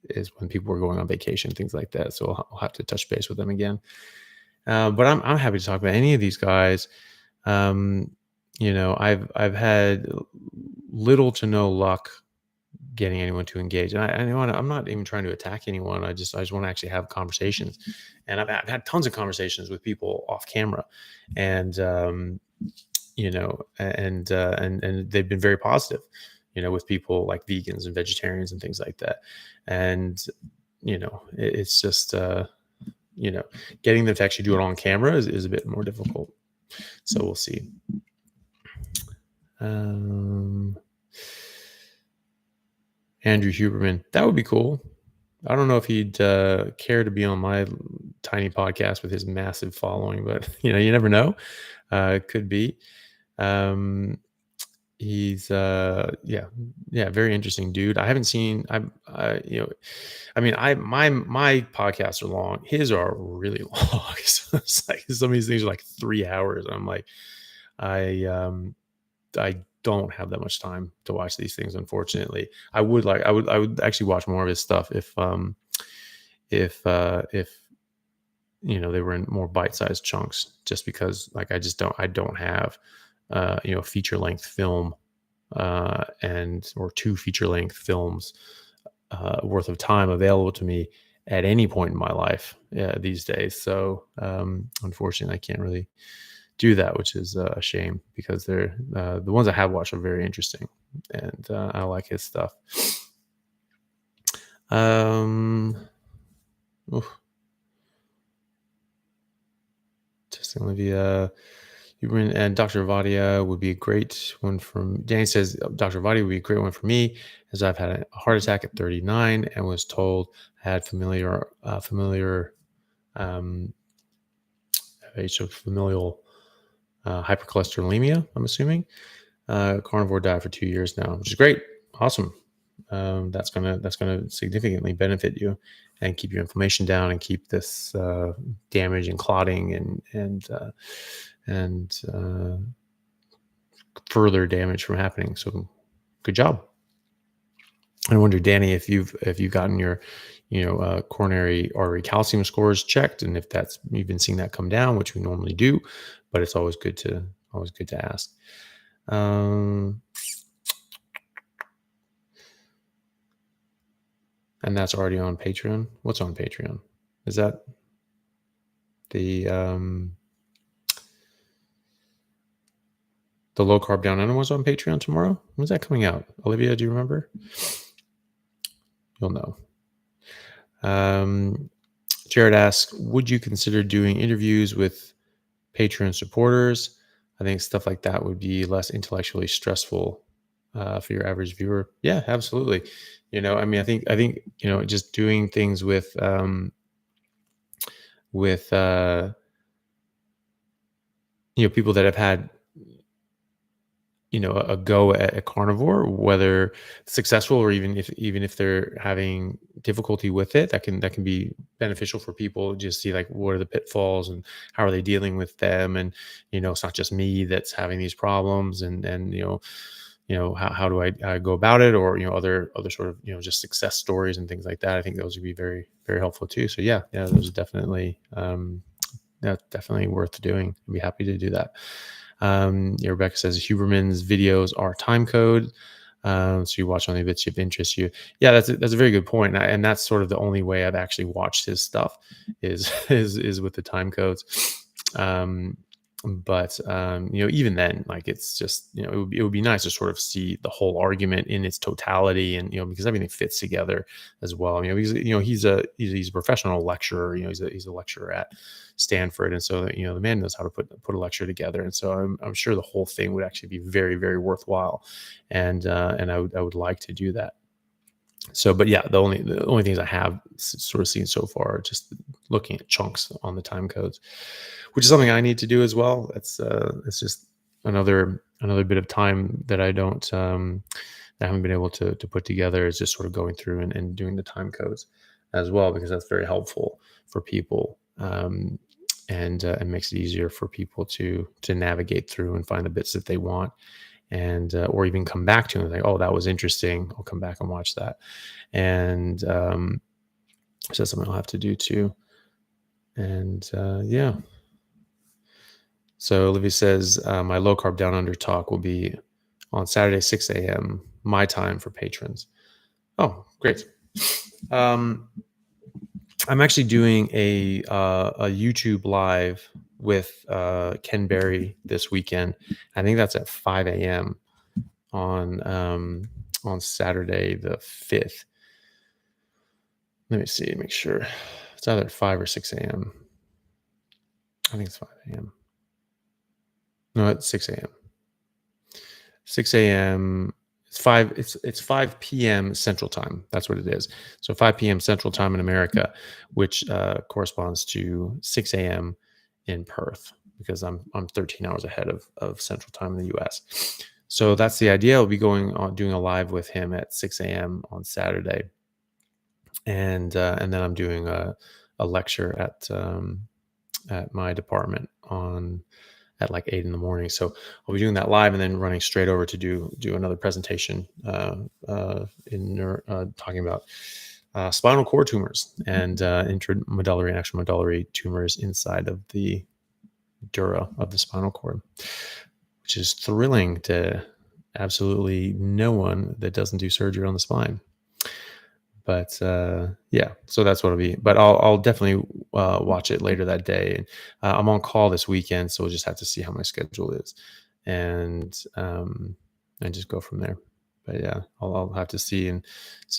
Is when people were going on vacation, things like that. So I'll have to touch base with them again. But I'm happy to talk about any of these guys. I've had little to no luck getting anyone to engage, and I'm not even trying to attack anyone. I just want to actually have conversations, and I've had tons of conversations with people off camera, and and they've been very positive, with people like vegans and vegetarians and things like that. And, it's just, getting them to actually do it on camera is a bit more difficult. So we'll see. Andrew Huberman, that would be cool. I don't know if he'd care to be on my tiny podcast with his massive following, but you never know. It could be. He's very interesting dude. I haven't seen. My podcasts are long. His are really long. So it's like some of these things are like 3 hours. I'm like, I don't have that much time to watch these things, unfortunately. I would actually watch more of his stuff if they were in more bite-sized chunks, just because like I don't have feature length film or 2 feature length films worth of time available to me at any point in my life these days. So unfortunately, I can't really do that, which is a shame, because they're the ones I have watched are very interesting, and I like his stuff. Testing Olivia. And Dr. Vadia would be a great one from Danny. Says Dr. Vadia would be a great one for me, as I've had a heart attack at 39 and was told I had familial hypercholesterolemia, I'm assuming. Carnivore diet for 2 years now, which is great. Awesome. That's gonna significantly benefit you and keep your inflammation down, and keep this damage and clotting and further damage from happening. So good job. I wonder, Danny, if you've gotten your coronary artery calcium scores checked, and if you've been seeing that come down, which we normally do, but it's always good to ask. And that's already on Patreon. What's on Patreon? Is that the The low carb down under was on Patreon tomorrow. When's that coming out? Olivia, do you remember? You'll know. Jared asks, would you consider doing interviews with Patreon supporters? I think stuff like that would be less intellectually stressful for your average viewer. Yeah, absolutely. I mean, I think, just doing things with people that have had a go at a carnivore, whether successful or even if they're having difficulty with it, that can be beneficial for people. Just see like what are the pitfalls and how are they dealing with them, and it's not just me that's having these problems, and how do I go about it, or other sort of just success stories and things like that. I think those would be very, very helpful too. So yeah, those are definitely that's definitely worth doing. I'd be happy to do that. Rebecca says Huberman's videos are time code. So you watch only bits of interest you. Yeah, that's a very good point. And that's sort of the only way I've actually watched his stuff is with the time codes. But even then, like, it's just, it would be nice to sort of see the whole argument in its totality, and because everything fits together as well. Because he's a professional lecturer. He's a lecturer at Stanford, and so the man knows how to put a lecture together. And so I'm sure the whole thing would actually be very, very worthwhile, and I would like to do that. So, but yeah, the only things I have sort of seen so far are just looking at chunks on the time codes, which is something I need to do as well. It's just another bit of time that I haven't been able to put together, is just sort of going through and doing the time codes as well, because that's very helpful for people. And it makes it easier for people to navigate through and find the bits that they want, and or even come back to and like, oh, that was interesting, I'll come back and watch that. And so that's something I'll have to do too. And yeah. So Olivia says, my low carb down under talk will be on Saturday, 6 a.m. my time for patrons. Oh, great. I'm actually doing a YouTube live with Ken Berry this weekend. I think that's at 5 a.m. on Saturday the 5th. Let me see, make sure. It's either 5 or 6 a.m. I think it's 5 a.m. No, it's 6 a.m. 6 a.m. It's 5 p.m. Central Time. That's what it is. So 5 p.m. Central Time in America, which corresponds to 6 a.m. in Perth, because I'm 13 hours ahead of Central Time in the U.S. So that's the idea. I'll be doing a live with him at 6 a.m. on Saturday, and then I'm doing a lecture at my department at like 8 a.m. So I'll be doing that live and then running straight over to do another presentation talking about spinal cord tumors and intramedullary and extramedullary tumors inside of the dura of the spinal cord, which is thrilling to absolutely no one that doesn't do surgery on the spine. But yeah, so that's what it'll be. But I'll definitely watch it later that day. And I'm on call this weekend, so we'll just have to see how my schedule is, and just go from there. But yeah, I'll have to see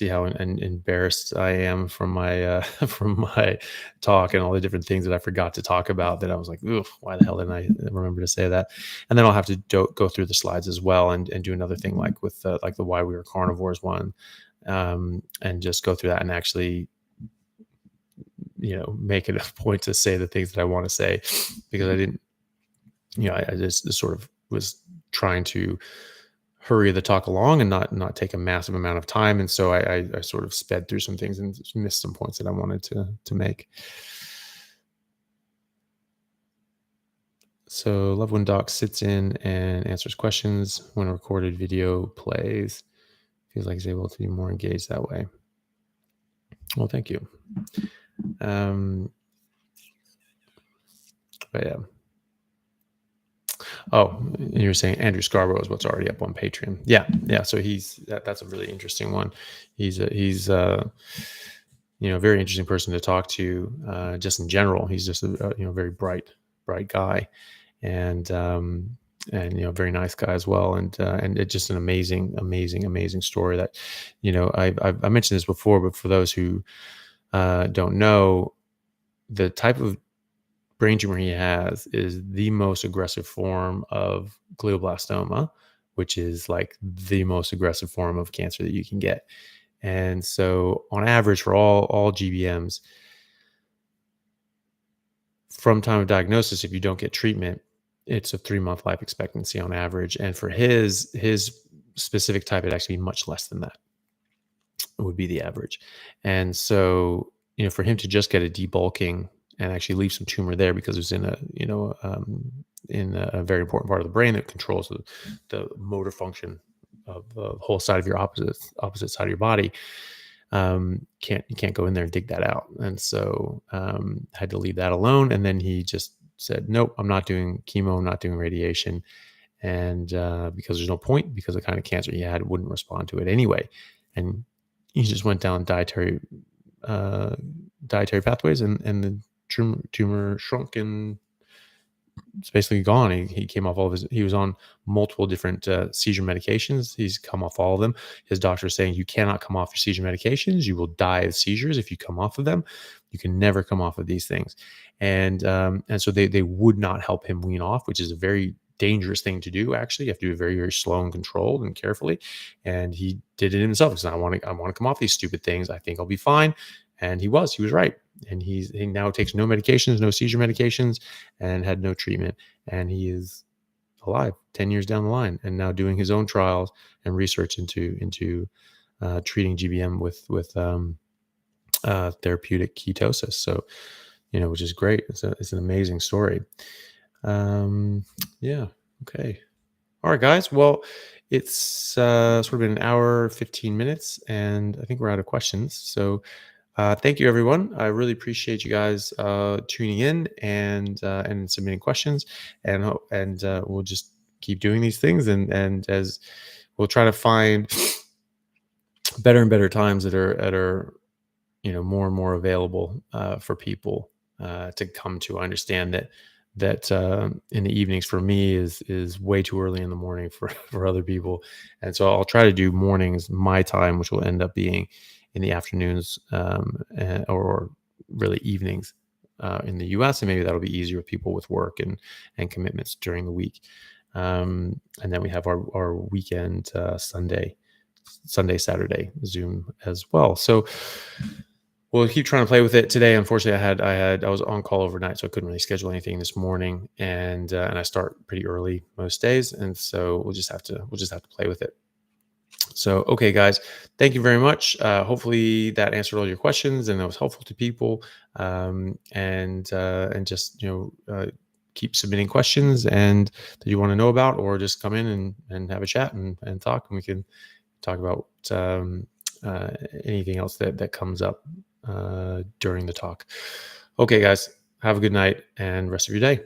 how embarrassed I am from my from my talk and all the different things that I forgot to talk about. That I was like, oof, why the hell didn't I remember to say that? And then I'll have to go through the slides as well and do another thing like with like the why we were carnivores one. And just go through that and actually, make it a point to say the things that I want to say, because I didn't, I just sort of was trying to hurry the talk along and not take a massive amount of time. And so I sort of sped through some things and missed some points that I wanted to make. So love when Doc sits in and answers questions when a recorded video plays. Feels like he's able to be more engaged that way. Well, thank you. But yeah. Oh, you're saying Andrew Scarborough is what's already up on Patreon. Yeah. So that's a really interesting one. He's a very interesting person to talk to. Just in general, he's just a very bright guy, and very nice guy as well. And it's just an amazing story that, I mentioned this before, but for those who don't know, the type of brain tumor he has is the most aggressive form of glioblastoma, which is like the most aggressive form of cancer that you can get. And so on average for all GBMs, from time of diagnosis, if you don't get treatment, it's a 3-month life expectancy on average. And for his specific type, it'd actually be much less than that would be the average. And so, for him to just get a debulking and actually leave some tumor there because it was in a very important part of the brain that controls the motor function of the whole side of your opposite side of your body. You can't go in there and dig that out. And so had to leave that alone. And then he just said, nope, I'm not doing chemo, I'm not doing radiation. And because there's no point, because the kind of cancer he had wouldn't respond to it anyway. And he just went down dietary pathways, and the tumor shrunk, and it's basically gone. He came off all of his, he was on multiple different seizure medications. He's come off all of them. His doctor is saying, you cannot come off your seizure medications. You will die of seizures if you come off of them. You can never come off of these things. And so they would not help him wean off, which is a very dangerous thing to do. Actually, you have to do it very, very slow and controlled and carefully. And he did it himself. He said, I want to come off these stupid things. I think I'll be fine. And he was right. And he now takes no medications, no seizure medications, and had no treatment. And he is alive 10 years down the line, and now doing his own trials and research into treating GBM with therapeutic ketosis. So, which is great. It's an amazing story. Yeah. Okay. All right, guys. Well, it's sort of been an hour, 15 minutes, and I think we're out of questions. So thank you, everyone. I really appreciate you guys tuning in and submitting questions, and we'll just keep doing these things, and as we'll try to find better and better times that are more and more available for people to come to. I understand that in the evenings for me is way too early in the morning for other people, and so I'll try to do mornings my time, which will end up being in the afternoons or really evenings in the US, and maybe that'll be easier with people with work and commitments during the week. And then we have our weekend Sunday, Saturday Zoom as well. So we'll keep trying to play with it. Today, unfortunately, I was on call overnight, so I couldn't really schedule anything this morning, and I start pretty early most days, and so we'll just have to play with it. So, okay, guys, thank you very much. Hopefully that answered all your questions and that was helpful to people. And just, keep submitting questions and that you want to know about, or just come in and have a chat and talk, and we can talk about anything else that comes up during the talk. Okay, guys, have a good night and rest of your day.